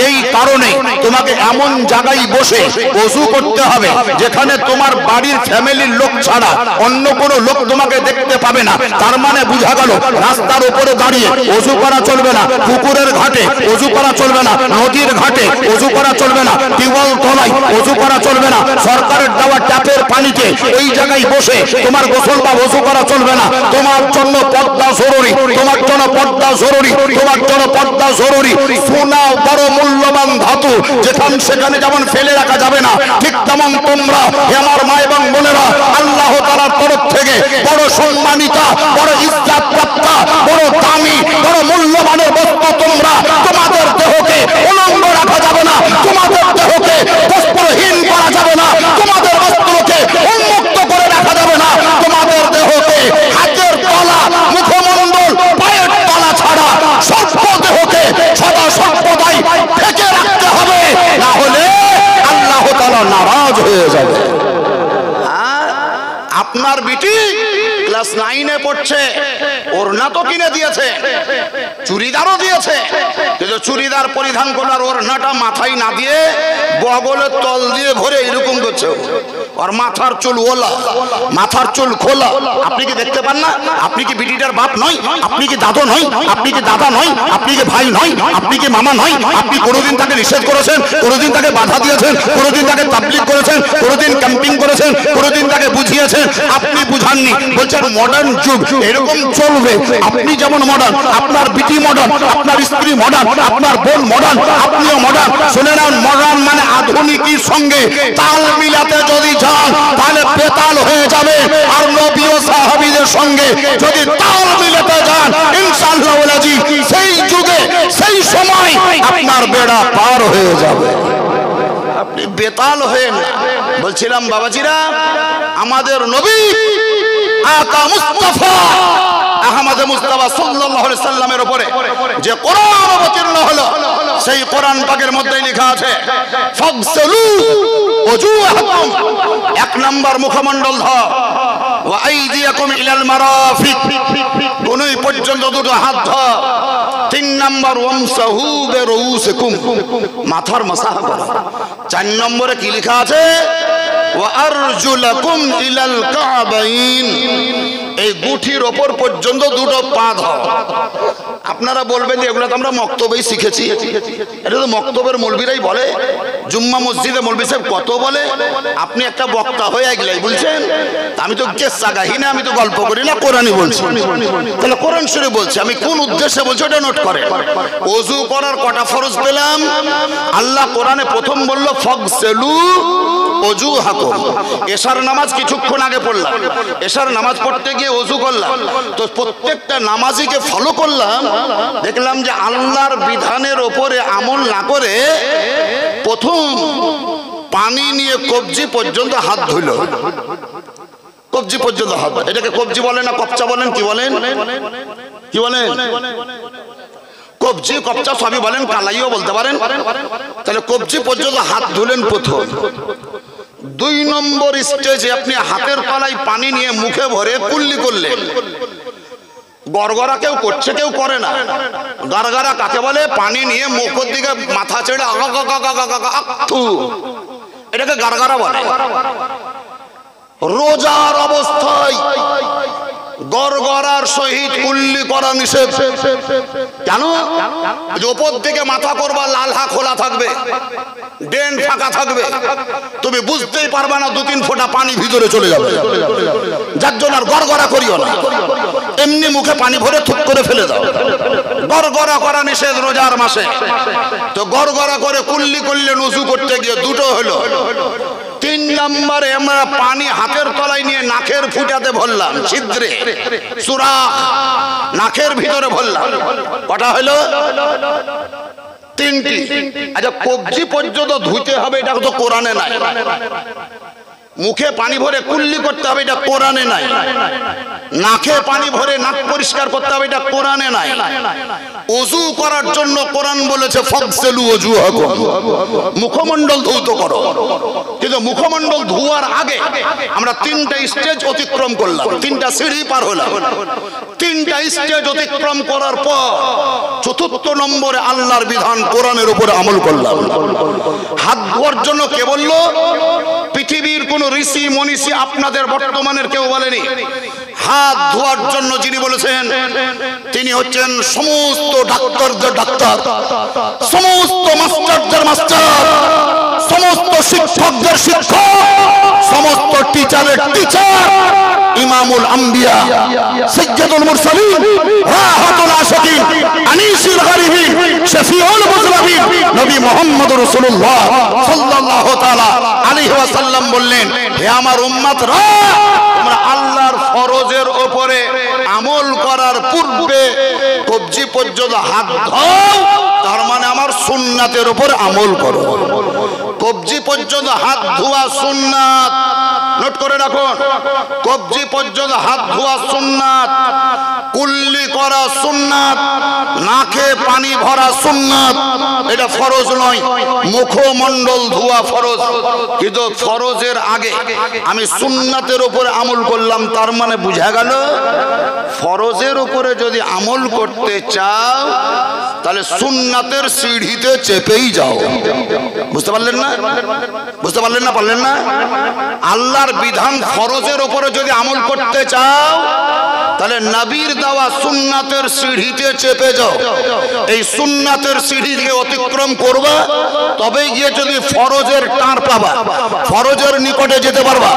এই কারণে তোমাকে এমন জায়গায় বসে ওযু করতে হবে যেখানে তোমার বাড়ির ফ্যামিলির লোক ছাড়া অন্য কোনো লোক তোমাকে দেখতে পাবে না। তার মানে বোঝা গেল রাস্তার উপরে দাঁড়িয়ে ওযু করা চলবে না, পুকুরের ঘাটে ওযু করা চলবে না, নদীর ঘাটে ওযু করা চলবে না, টিউবওয়েল তলায় ওযু করা চলবে না, সরকারের দেওয়া ট্যাপের পানিতে এই জায়গায় বসে তোমার গোসল বা ওযু করা চলবে না। তোমার জন্য পর্দা জরুরি, তোমার জন্য পর্দা জরুরি, তোমার জন্য পর্দা জরুরি। সোনা বড় মূল্যবান ধাতু, যেখানে সেখানে যেমন ফেলে রাখা যাবে না, ঠিক তেমন তোমরা আমার মা এবং বোনেরা আল্লাহ তাআলার তরফ থেকে বড় সম্মানিতা, বড় ইজ্জত প্রাপ্তা, বড় দামি, বড় মূল্যবানের বস্তু তোমরা। তোমাদের দেহকে উলঙ্গ রাখা যাবে না, তোমাদের দেহকে বস্ত্রহীন করা যাবে না, তোমাদের বস্ত্রকে উন্মুক্ত করে রাখা যাবে না, তোমাদের দেহকে হাতের তলা, মুখমণ্ডল, পায়ের তলা ছাড়া সর্ব দেহকে সদা সর্বদাই ঢেকে রাখতে হবে, না হলে আল্লাহ তাআলা নারাজ হয়ে যাবে। আপনার বিটি ক্লাস 9-এ পড়ছে, ওড়না তো কিনে দিয়েছে, চুড়িদারও দিয়েছে, কিন্তু চুড়িদার পরিধান করার ওড়নাটা মাথায় না দিয়ে বগলের তল দিয়ে ভরে এরকম করছে। আর মাথার চুল ওলা, মাথার চুল খোলা। আপনি কি দেখতে পান না? আপনি কি বিটিটার বাপ নয়? আপনি কি দাদু নয়? আপনি কি দাদা নয়? আপনি কি ভাই নয়? আপনি কি মামা নয়? আপনি কোনোদিন তাকে নিষেধ করেছেন? কোনোদিন তাকে বাধা দিয়েছেন? কোনোদিন তাকে তাবলীগ করেছেন? কোনোদিন ক্যাম্পিং করেছেন? কোনোদিন তাকে বুঝিয়েছেন? আপনি বুঝাননি। বলছেন মডার্ন যুগ, এরকম চলবে। আপনি যেমন মডার্ন, আপনার বিটি মডার্ন, আপনার স্ত্রী মডার্ন, আপনার বোন মডার্ন, আপনিও মডার্ন। শুনে নেন, মডার্ন মানে আধুনিকের সঙ্গে তাল মিলাতে যদি যান তাহলে বেতাল হয়ে যাবে। আর নবী ও সাহাবীদের সঙ্গে যদি তাল মিলাতে যান ইনশাআল্লাহ ওয়ালাজি সেই যুগে সেই সময় আপনার বেড়া পার হয়ে যাবে। আপনি বেতাল হয়ে না। বলছিলাম বাবাজিরা, আমাদের নবী আকা মুস্তাফা আহমদ মুস্তাফা সাল্লাল্লাহু আলাইহি সাল্লামের উপরে যে কোরআন অবতীর্ণ হলো, সেই কোরআন পাকের মধ্যেই লেখা আছে ফাগসলু ওজুহাকুম, এক নাম্বার মুখমণ্ডল ধর, ওয়া আইদিয়াকুম ইলাল মারাফিক, কোনই পর্যন্ত দুটো হাত ধর। তিন নাম্বার ওয়ামসাহু বিরউসিকুম, মাথার মাসাহ করো। চার নম্বরে কি লেখা আছে? ওয়া আরজুলাকুম ইলাল কাবাইন, এই গুঠির ওপর পর্যন্ত দুটো পা ধর। আপনারা বলবেন যে এগুলো তো আমরা মক্তবেই শিখেছি, এটা তো মক্তবের মৌলবীরাই বলে, জুম্মা মসজিদে মৌলবী সাহেব কত বলে। আপনি একটা বক্তা হয়ে এগুলাই বলছেন। আমি তো কেসা গাহি না, আমি তো গল্প করি না, কোরআনই বলছি। তাহলে কোরআন শরীফ বলছি, আমি কোন উদ্দেশ্যে বলছি ওটা নোট করে। ওযু করার কটা ফরজ পেলাম? আল্লাহ কোরআনে প্রথম বলল ফাগসিলু ওজুহাকুম। এশার নামাজ কিছুক্ষণ আগে পড়লাম, এশার নামাজ পড়তে গিয়ে ওযু করলাম, তো প্রত্যেকটা নামাজিকে ফলো করলাম, দেখলাম যে আল্লাহর বিধানের ওপরে আমল না করে প্রথম পানি নিয়ে কবজি পর্যন্ত হাত ধুইল। কবজি পর্যন্ত হাত, এটাকে কবজি বলেন না কপচা বলেন? কি বলেন? কি বলেন? কবজি কপচা সবই বলেন, কালাইও বলতে পারেন। তাহলে কবজি পর্যন্ত হাত ধুলেন প্রথম। দুই নম্বর স্টেজে আপনি হাতের তলায় পানি নিয়ে মুখে ভরে কুল্লি করলেন। গড়গড়া কেউ করছে, কেউ করে না। গারগারা কাকে বলে? পানি নিয়ে মুখের দিকে মাথা ছেড়ে এটাকে গারগারা বলে। রোজার অবস্থায় গড়গড়ার সহিত কুল্লি করা নিষেধ। কেন? উপর থেকে মাথা করবা, লালহা খোলা থাকবে, ডেন ফাঁকা থাকবে, তুমি বুঝতেই পারবে না, দু তিন ফোঁটা পানি ভিতরে চলে যাবে। যার জন্য আর গড়গড়া করিও না, এমনি মুখে পানি ভরে থুক করে ফেলে দাও। গড়গড়া করা নিষেধ রোজার মাসে। তো গড়গড়া করে কুল্লি করলে ওযু করতে গিয়ে দুটো হলো। তিন নম্বরে আমরা পানি হাতের তলায় নিয়ে নাকের ফুটাতে ভরলাম, ছিদ্রে সুরাখ নাকের ভিতরে ভরলাম। কটা হলো? তিনটি। আচ্ছা, কবজি পর্যন্ত ধুইতে হবে, এটা তো কোরআনে নাই। মুখে পানি ভরে কুল্লি করতে হবে, এটা কোরআনে নাই। নাকে পানি ভরে নাক পরিষ্কার করতে হবে, এটা কোরআনে নাই। ওযু করার জন্য কোরআন বলেছে ফাগসিলু ওজুহাকুম, মুখমণ্ডল ধৌত করো। কিন্তু মুখমণ্ডল ধোয়ার আগে আমরা তিনটা স্টেজ অতিক্রম করলাম, তিনটা সিঁড়ি পার হলাম। তিনটা স্টেজ অতিক্রম করার পর চতুর্থ নম্বরে আল্লাহর বিধান কোরআনের উপরে আমল করলাম। হাত ধোয়ার জন্য কে বলল? পৃথিবীর কোন ঋষি মনীষী আপনাদের বর্তমানের কেউ বলেনি। হাত ধোয়ার জন্য যিনি বলেছেন তিনি হচ্ছেন সমস্ত ডাক্তারদের ডাক্তার, সমস্ত মাস্টারদের মাস্টার, সমস্ত শিক্ষকদের শিক্ষক, সমস্ত টিচারের টিচার, ইমামুল আম্বিয়া, সাইয়্যিদুল মুরসালিন, রাহাতুল আশিকিন, আনিসুল গরিবিন, শফিউল মুজরিবিন, নবী মুহাম্মদ রাসূলুল্লাহ সাল্লাল্লাহু তাআলা আলাইহি ওয়াসাল্লাম বললেন, হে আমার উম্মতরা, তোমরা আল্লাহর ফরজের উপরে আমল করার পূর্বে কবজি পর্যন্ত হাত ধোও, তার মানে আমার সুন্নাতের উপর আমল করো। কবজি পর্যন্ত হাত ধোয়া সুন্নাত, নোট করে রাখুন। কবজি পর্যন্ত হাত ধোয়া সুন্নাত। কুল্লি করা সুন্নাত, নাকে পানি ভরা সুন্নাত, এটা ফরজ নয়। মুখমণ্ডল ধোয়া ফরজ, কিন্তু ফরজের আগে আমি সুন্নাতের উপরে আমল করলাম, তার মানে বুঝা গেল ফরজের উপরে যদি আমল করতে চাও তাহলে সুন্নাতের সিঁড়িতে চেপেই যাও। বুঝতে পারলেন না? বুঝতে পারলেন না? পারলেন না? আল্লাহর বিধান ফরজের উপরে যদি আমল করতে চাও তাহলে নবীর দেওয়া সুন্নাতের সিঁড়িতে চেপে যাও। এই সুন্নাতের সিঁড়িকে অতিক্রম করবা, তবেই গিয়ে যদি ফরজের টার পাবা, ফরজের নিকটে যেতে পারবা।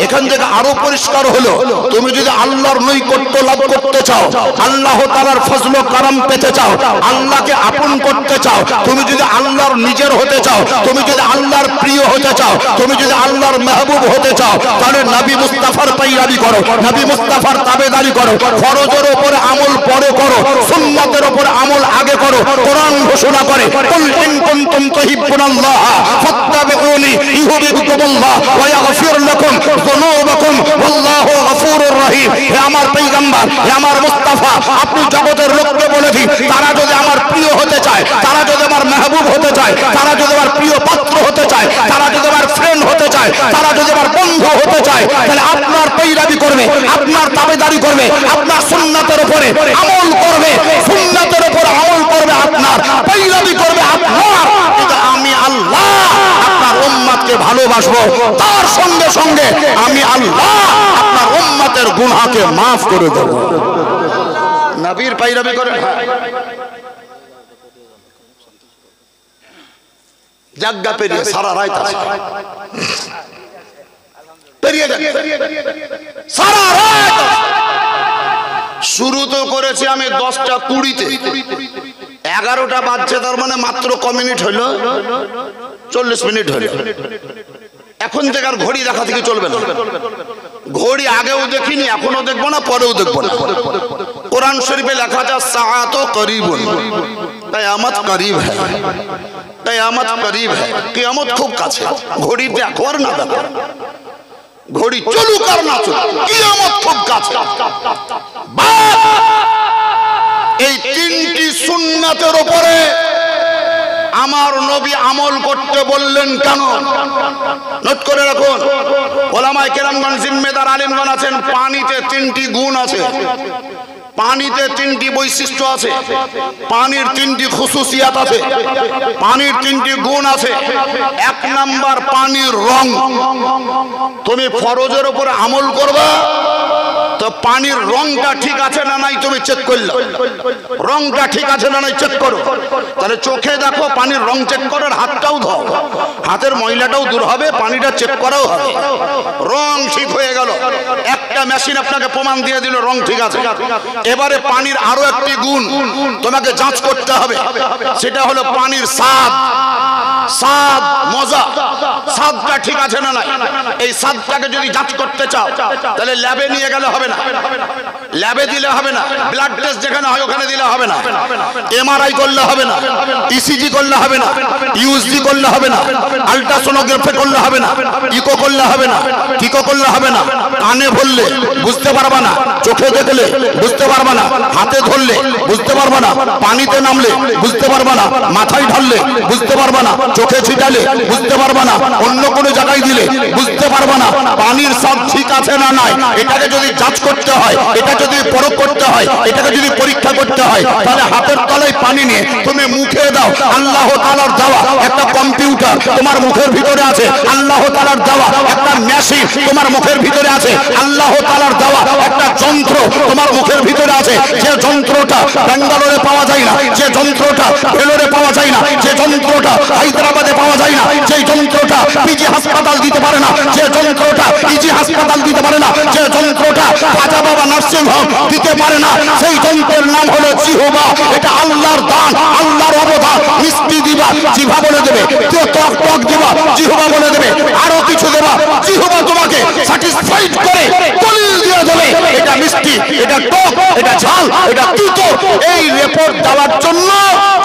এখান থেকে আরো পরিষ্কার হলো, তুমি যদি আল্লাহর নৈকট্য লাভ করতে চাও, আল্লাহ তাআলার ফজল ও করম পেতে চাও, আল্লাহকে আপন করতে চাও, তুমি যদি আল্লাহর নিজের হতে চাও, তুমি যদি আল্লাহর প্রিয় হতে চাও, তুমি যদি আল্লাহর মেহবুব হতে চাও, তাহলে নবী মুস্তাফার পাইরাবি করো, নবী মুস্তাফার তাবেদারি করো। ফরজের উপরে আমল পরে করো, সুন্নাতের উপরে আমল আগে করো। কোরআন ঘোষণা করে, কুল ইন কুনতুম তুহিব্বুনাল্লাহ ফাত্তাবিউনি ইউহিব্বুকুমুল্লাহ ওয়া ইয়াগফির লাকুম যুনুবাকুম ওয়াল্লাহু গফুরুর রহিম। হে আমার পয়গম্বর, হে আমার মুস্তাফা, আপনি জগতের লোককে বলে দিন, তারা যদি আমার প্রিয় হতে চায়, তারা যদি আমার মেহবুব হতে চায়, তারা যদি আমার প্রিয় পাত্র হতে চায়, তারা যদি আমার ফ্রেন্ড হতে চায়, তারা যদি আমার বন্ধু হতে চায়, তাহলে আপনার পৈরাবি করবে, আপনার তাবেদারি করবে, আপনার সুন্নাতের উপরে আমল করবে, সুন্নাতের উপরে আমল করবে, আপনার পৈরাবি করবে আপনার। কিন্তু আমি আল্লাহ আপনার উম্মতকে ভালোবাসবো, তার সঙ্গে সঙ্গে আমি আল্লাহ আপনার উম্মতের গুনাহকে মাফ করে দেব। নবীর পৈরাবি করে জায়গা পেরিয়ে সারা রাত আছে, পেরিয়ে সারা রাত। শুরু তো করেছি আমি 10টা 20-তে, 11টা বাজছে, তার মানে মাত্র ক মিনিট হইল, 40 মিনিট হইল। এখন থেকে আর ঘড়ি দেখা থেকে চলবে না। ঘড়ি আগেও দেখিনি, এখনো দেখবো না, পরেও দেখবো না। কোরআন শরীফে লেখা আছে সাআতু করিবুন, কিয়ামত করিব হ্যায়, কিয়ামত করিব হ্যায়, কিয়ামত খুব কাছে। ঘড়ি দেখো আর না দেখো, ঘড়ি চলুক আর না চলুক, কিয়ামত খুব কাছে। এই 3টি সুন্নাতের উপরে আমার নবী আমল করতে বললেন কেন? নোট করে রাখুন, ওলামায়ে কেরামগণ, জিম্মেদার আলেমগণ আছেন। পানিতে 3টি গুণ আছে, পানিতে 3টি বৈশিষ্ট্য আছে, পানির 3টি খুসুসিয়াত আছে, পানির 3টি গুণ আছে। 1 নাম্বার পানির রং। তুমি ফরজের উপরে আমল করবা তো পানির রংটা ঠিক আছে না নাই তুমি চেক করলে, রংটা ঠিক আছে না নাই চেক করো। তাহলে চোখে দেখো, পানির রং চেক করো, হাতটাও ধোও, হাতের ময়লাটাও দূর হবে, পানিটা চেক করাও হবে। রং ঠিক হয়ে গেল, একটা মেশিন আপনাকে প্রমাণ দিয়ে দিল রং ঠিক আছে। এবারে পানির আরো একটি গুণ তোমাকে যাচ করতে হবে, সেটা হলো পানির স্বাদ। স্বাদ, মজা, স্বাদটা ঠিক আছে না নাই, এই স্বাদটাকে যদি যাচ করতে চাও তাহলে ল্যাবে নিয়ে গেলে হবে না, ল্যাবে দিলে হবে না, ব্লাড টেস্ট যেখানে হয় ওখানে দিলে হবে না, এমআরআই করলে হবে না, ইসিজি করলে হবে না, ইউএসজি করলে হবে না, আল্ট্রাসোনোগ্রাফি করলে হবে না, ইকো করলে হবে না, টিকো করলে হবে না। কানে ভরলে বুঝতে পারবা না, চোখে দেখলে বুঝতে পারবা না, হাতে ধরলে বুঝতে পারবা না, পানিতে নামলে বুঝতে পারবা না, মাথায় ঢাললে বুঝতে পারবা না, চোখে ছিটালে বুঝতে পারবা না, অন্য কোনো জায়গায় দিলে বুঝতে পারবা না। পানির স্বাদ ঠিক আছে না নাই, এটাকে যদি যাচ করতে হয়, এটা যদি পরখ করতে হয়, এটাকে যদি পরীক্ষা করতে হয়, তাহলে হাতের তলায় পানি নিয়ে তুমি মুখে দাও। আল্লাহ তাআলার দেওয়া একটা কম্পিউটার তোমার মুখের ভিতরে আছে, আল্লাহ তাআলার দেওয়া একটা মেশিন তোমার মুখের ভিতরে আছে, আল্লাহ তাআলার দেওয়া একটা যন্ত্র তোমার মুখের ভিতরে আছে। যে যন্ত্রটা ব্যাঙ্গালোরে পাওয়া যায় না, যে যন্ত্রটা ভেলোরে পাওয়া যায় না, যে যন্ত্রটা হায়দ্রাবাদে পাওয়া যায় না, যে যন্ত্রটা পিজি হাসপাতাল দিতে পারে না, যে যন্ত্রটা পিজি হাসপাতাল দিতে পারে না, যে যন্ত্রটা খাজা বাবা নার্সিং হোম দিতে পারে না, সেই যন্ত্রের নাম হলো জিহবা। এটা আল্লাহর দান, আল্লাহর অবদান। মিষ্টি দিবা, জিহবা বলে দেবে, টক টক দিবা, জিহবা বলে দেবে, আরো কিছু দেবা, জিহবা তোমাকে স্যাটিসফাইড করে দলিল দিয়ে দেবে এটা মিষ্টি, এটা টক, এটা ঝাল, এটা তিতো। এই রিপোর্ট দেওয়ার জন্য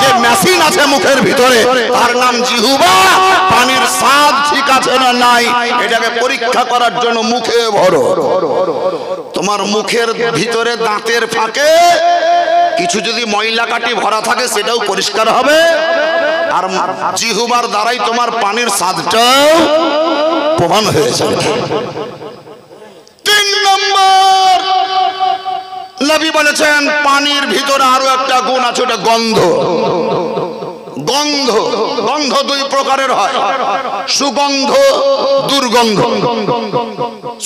যে মেশিন আছে মুখের ভিতরে, তার নাম জিহ্বা। পানির স্বাদ ঠিক আছে না নাই, এটাকে পরীক্ষা করার জন্য মুখে ভরো। তোমার মুখের ভিতরে দাঁতের ফাঁকে কিছু যদি ময়লা কাটি ভরা থাকে সেটাও পরিষ্কার হবে, আর জিহ্বার দ্বারাই তোমার পানির স্বাদটাও প্রমাণ হয়ে যাবে। 3 নম্বর, নবী বলেছেন পানির ভিতরে আরো একটা গুণ আছে, ওটা গন্ধ। গন্ধ, গন্ধ 2 প্রকারের হয়, সুগন্ধ, দুর্গন্ধ।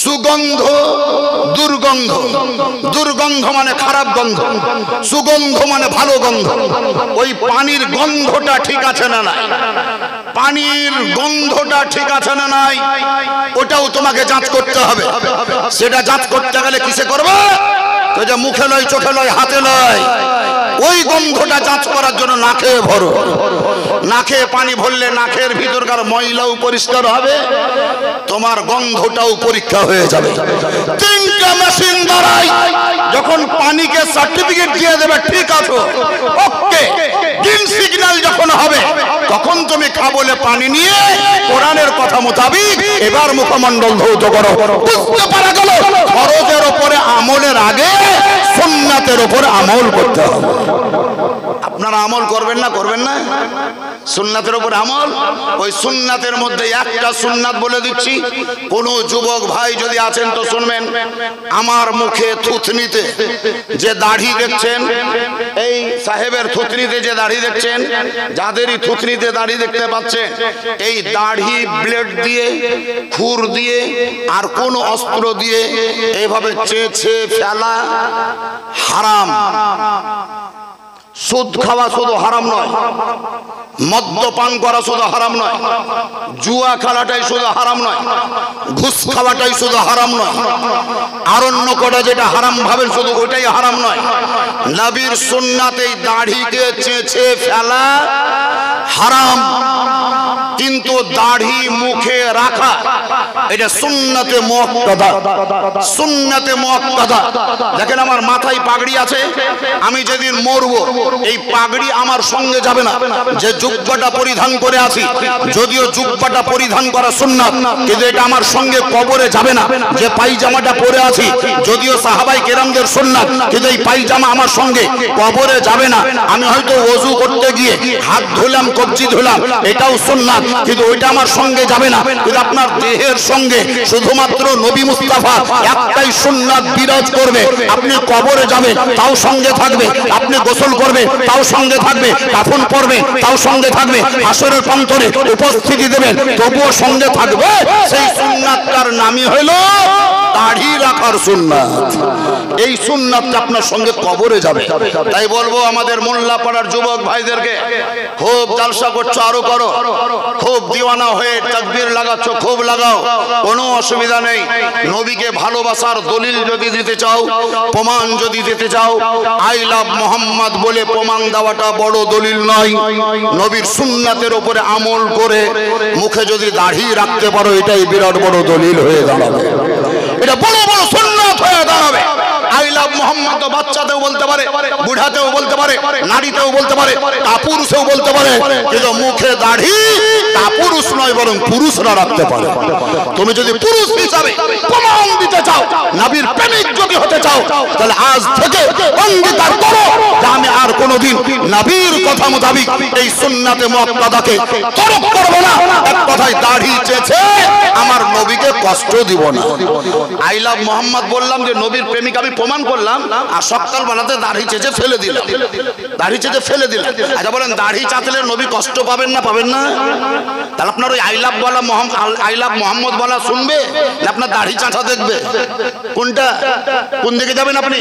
সুগন্ধ, দুর্গন্ধ। দুর্গন্ধ মানে খারাপ গন্ধ, সুগন্ধ মানে ভালো গন্ধ। ওই পানির গন্ধটা ঠিক আছে না নাই, পানির গন্ধটা ঠিক আছে না নাই, ওটাও তোমাকে যাচ করতে হবে। সেটা যাচ করতে গেলে কিসে করবে? তো যে মুখে নয়, চোখে নয়, হাতে নয়, ওই গন্ধটা যাচ করার জন্য নাকে ভরো। নাকে পানি ভরলে নাকের ভিতরকার ময়লাও পরিষ্কার হবে, তোমার গন্ধটাও পরীক্ষা হয়ে যাবে। 3টা মেশিন দ্বারাই যখন পানিকে সার্টিফিকেট দিয়ে দেবে ঠিক আছে, ওকে, গ্রিন সিগন্যাল যখন হবে, তখন তুমি খাবলে পানি নিয়ে কোরআনের কথা মোতাবিক এবার মুখমণ্ডল ধৌত করো। বুঝতে পারা গেল ফরজের উপরে আমলের আগে সুন্নাতের উপর আমল করতে হবে। আপনারা আমল করবেন না? করবেন না? সুন্নাতের উপর আমল। ওই সুন্নাতের মধ্যে একটা সুন্নাত বলে দিচ্ছি, কোন যুবক ভাই যদি আছেন তো শুনবেন। আমার মুখে থুতনিতে যে দাড়ি দেখছেন, এই সাহেবের থুতনিতে যে দাড়ি দেখছেন, যাদেরই থুতনিতে দাড়ি দেখতে পাচ্ছেন, এই দাড়ি ব্লেড দিয়ে, খুর দিয়ে আর কোন অস্ত্র দিয়ে এইভাবে চেঁচে ফেলা হারাম। সুদ খাওয়া শুধু হারাম নয়, মদ্যপান করা শুধু হারাম নয়, জুয়া খেলাটাই শুধু হারাম নয়, ঘুষ খাওয়াটাই শুধু হারাম নয়, আরণ্য করা যেটা হারাম ভাবেন শুধু ওইটাই হারাম নয়। নবীর সুন্নাতে দাড়িকে চেঁচে ফেলা হারাম, কিন্তু দাড়ি মুখে রাখা এটা সুন্নাতে মুআক্কাদা। সুন্নাতে মুআক্কাদা। দেখেন আমার মাথায় পাগড়ি আছে, আমি যেদিন মরবো এই পাগড়ি আমার সঙ্গে যাবে না। যে জুব্বাটা পরিধান করে আছি, যদিও জুব্বাটা পরিধান করা সুন্নাত, কিন্তু এটা আমার সঙ্গে কবরে যাবে না। যে পায়জামাটা পরে আছি, যদিও সাহাবায়ে কেরামদের সুন্নাত, কিন্তু এই পায়জামা আমার সঙ্গে কবরে যাবে না। আমি হয়তো ওযু করতে গিয়ে হাত ধুলাম, কবজি ধুলাম, এটাও সুন্নাত, কিন্তু ওইটা আমার সঙ্গে যাবে না। কিন্তু আপনার দেহের সঙ্গে শুধুমাত্র নবী মুস্তাফা একটাই সুন্নাত বিরাজ করবে। আপনি কবরে যাবেন তাও সঙ্গে থাকবে, আপনি গোসল করবে তাও সঙ্গে থাকবে, কাফন পরবে তাও সঙ্গে থাকবে, হাসরের প্রান্তরে উপস্থিতি দেবেন তবুও সঙ্গে থাকবে। সেই সুন্নাতটার নামই হলো দাড়ি রাখার সুন্নাত। এই সুন্নাতটা আপনার সঙ্গে কবরে যাবে। তাই বলবো আমাদের মোল্লা পাড়ার যুবক ভাইদেরকে, খুব জালসা করছো আরো করো, খুব দিওয়ানা হয়ে তাকবীর লাগাচ্ছ খুব লাগাও, কোনো অসুবিধা নেই। নবীকে ভালোবাসার দলিল যদি দিতে চাও, প্রমাণ যদি দিতে চাও, আই লাভ মোহাম্মদ বলে প্রমাণ দেওয়াটা বড় দলিল নয়। নবীর সুন্নাতের উপরে আমল করে মুখে যদি দাড়ি রাখতে পারো, এটাই বিরাট বড় দলিল হয়ে দাঁড়াবে, এটা বড় বড় সুন্নাত হয়ে দাঁড়াবে। আই লাভ মোহাম্মদ বাচ্চাতেও বলতে পারে, বুড়াতেও বলতে পারে, নারীতেও বলতে পারে, কাপুরুষেও বলতে পারে, কিন্তু মুখে দাড়ি কাপুরুষ নয় বরং পুরুষরা রাখতে পারে। তুমি যদি পুরুষ হিসাবে প্রমাণ দিতে চাও, নবীর প্রেমিক যদি হতে চাও, তাহলে আজ থেকে অঙ্গীকার করো যে আমি আর কোনোদিন নবীর কথা মোতাবিক এই সুন্নাতে মুআক্কাদাকে তরক করব না। এক কথায় দাড়ি চেঁচে আমার নবীকে কষ্ট দিব না। আই লাভ মোহাম্মদ বললাম যে নবীর প্রেমিক আমি প্রমাণ করলাম, আর সকাল বেলাতে দাড়ি চেঁচে ফেলে দিলাম, দাড়ি চেঁচে ফেলে দিলাম। আচ্ছা বলেন দাড়ি চাচলে নবী কষ্ট পাবেন না? পাবেন না? তাহলে আপনার ওই আই লাভ বলা আই লাভ মোহাম্মদ বলা শুনবে না আপনার দাড়ি চাঁচা দেখবে? কোনটা, কোন দিকে যাবেন আপনি?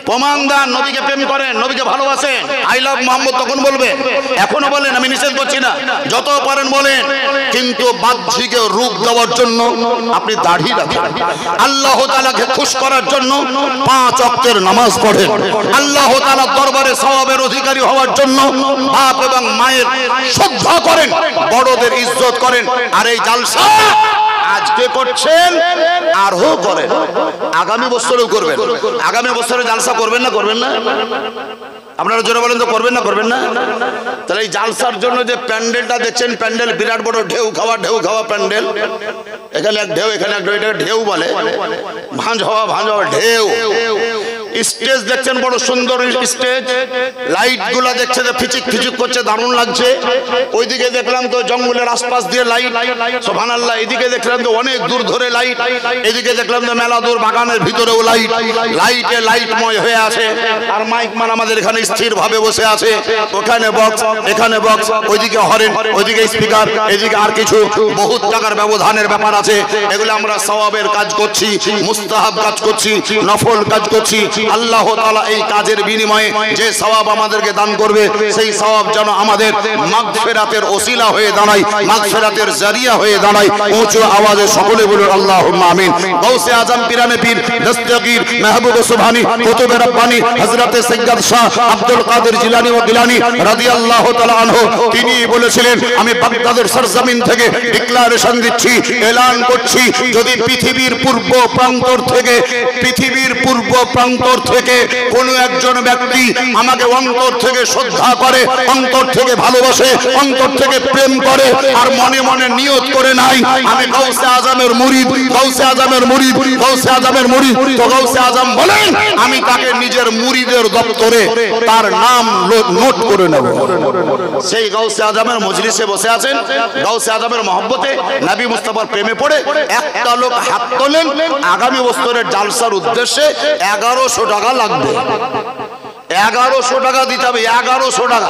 প্রমাণ দেন, নবীকে প্রেম করেন, নবীকে ভালোবাসেন, আই লাভ মোহাম্মদ তখন বলবে। এখনো বলেন, আমি নিষেধ করছি না, যত পারেন বলেন, কিন্তু বাহ্যিক রূপ দেওয়ার জন্য আপনি দাড়ি রাখেন। আল্লাহ তাআলাকে খুশি করার জন্য 5 ওয়াক্তের নামাজ পড়েন। আল্লাহ তাআলার দরবারে সওয়াবের অধিকারী হওয়ার জন্য বাপ এবং মায়ের শ্রদ্ধা করেন, বড়দের ইজ্জত করেন। আর এই জালসা আজকে করছেন আরও করেন, আগামী বছরেও করবেন। আগামী বছরে জালসা করবেন না করবেন না? আপনারা জোরে বলেন তো, করবেন না করবেন না? তাহলে এই জালসার জন্য যে প্যান্ডেলটা দেখছেন, প্যান্ডেল বিরাট বড় ঢেউ খাওয়া প্যান্ডেল। এখানে এক ঢেউ, এখানে এক ঢেউ, এটা ঢেউ বলে, ভাঁজ হওয়া ঢেউ। স্টেজ দেখছেন, বড় সুন্দর স্টেজ, লাইট গুলা দেখছে যে ফিচিক ফিচিক করছে, দারুণ লাগছে। ওইদিকে দেখলাম তো জঙ্গলের আশপাশ দিয়ে লাইট, সুবহানাল্লাহ। এদিকে দেখলাম তো অনেক দূর ধরে লাইট, এদিকে দেখলাম তো মেলা দূর বাগানের ভিতরেও লাইট, লাইটে লাইটময় হয়ে আছে। আর মাইক মান আমাদের এখানে স্থির ভাবে বসে আছে, ওখানে বক্স, এখানে বক্স, ওইদিকে হরেন, ওইদিকে স্পিকার, এদিকে আর কিছু, বহুত টাকার ব্যবধানের ব্যাপার আছে। এগুলো আমরা সওয়াবের কাজ করছি, মুস্তাহাব কাজ করছি, নফল কাজ করছি। আল্লাহ তাআলা এই কাজের বিনিময়ে যে সওয়াব আমাদেরকে দান করবে, সেই সওয়াব যেন আমাদের মাগফিরাতের ওসিলা হয়ে দাঁড়ায়, মাগফিরাতের জারিয়া হয়ে দাঁড়ায়। উঁচু আওয়াজে সকলে বলুন আল্লাহুম্মা আমিন। গাউসে আজম পিরানে পীর দস্তগীর মাহবুব সুবহানী কুতুবে রব্বানী হযরতে সৈয়দ শাহ আব্দুল কাদের জিলানী ও গিলানী রাদিয়াল্লাহু তাআলা আনহু তিনি বলেছিলেন, আমি বাগদাদের সরজমিন থেকে ডিক্লারেশন দিচ্ছি, এলান করছি, যদি পৃথিবীর পূর্ব প্রান্তর থেকে কোনো একজন ব্যক্তি আমাকে অন্তর থেকে শ্রদ্ধা করে, অন্তর থেকে ভালোবাসে, অন্তর থেকে প্রেম করে, আর মনে মনে নিয়ত করে নাই আমি গাউসে আজমের মুরিদ, গাউসে আজমের মুরিদ, গাউসে আজমের মুরিদ, তো গাউসে আজম বলেন আমি তাকে নিজের মুরিদের দপ্তরে তার নাম নোট করে নেব। সেই গাউসে আজমের মজলিসে বসে আছেন, গাউসে আজমের মহব্বতে, নবী মুস্তাফার প্রেমে পড়ে একটা লোক হাত তোলেন, আগামী বছরের জালসার উদ্দেশ্যে 1100 টাকা লাগবে। 1100 টাকা দিতে হবে, 1100 টাকা।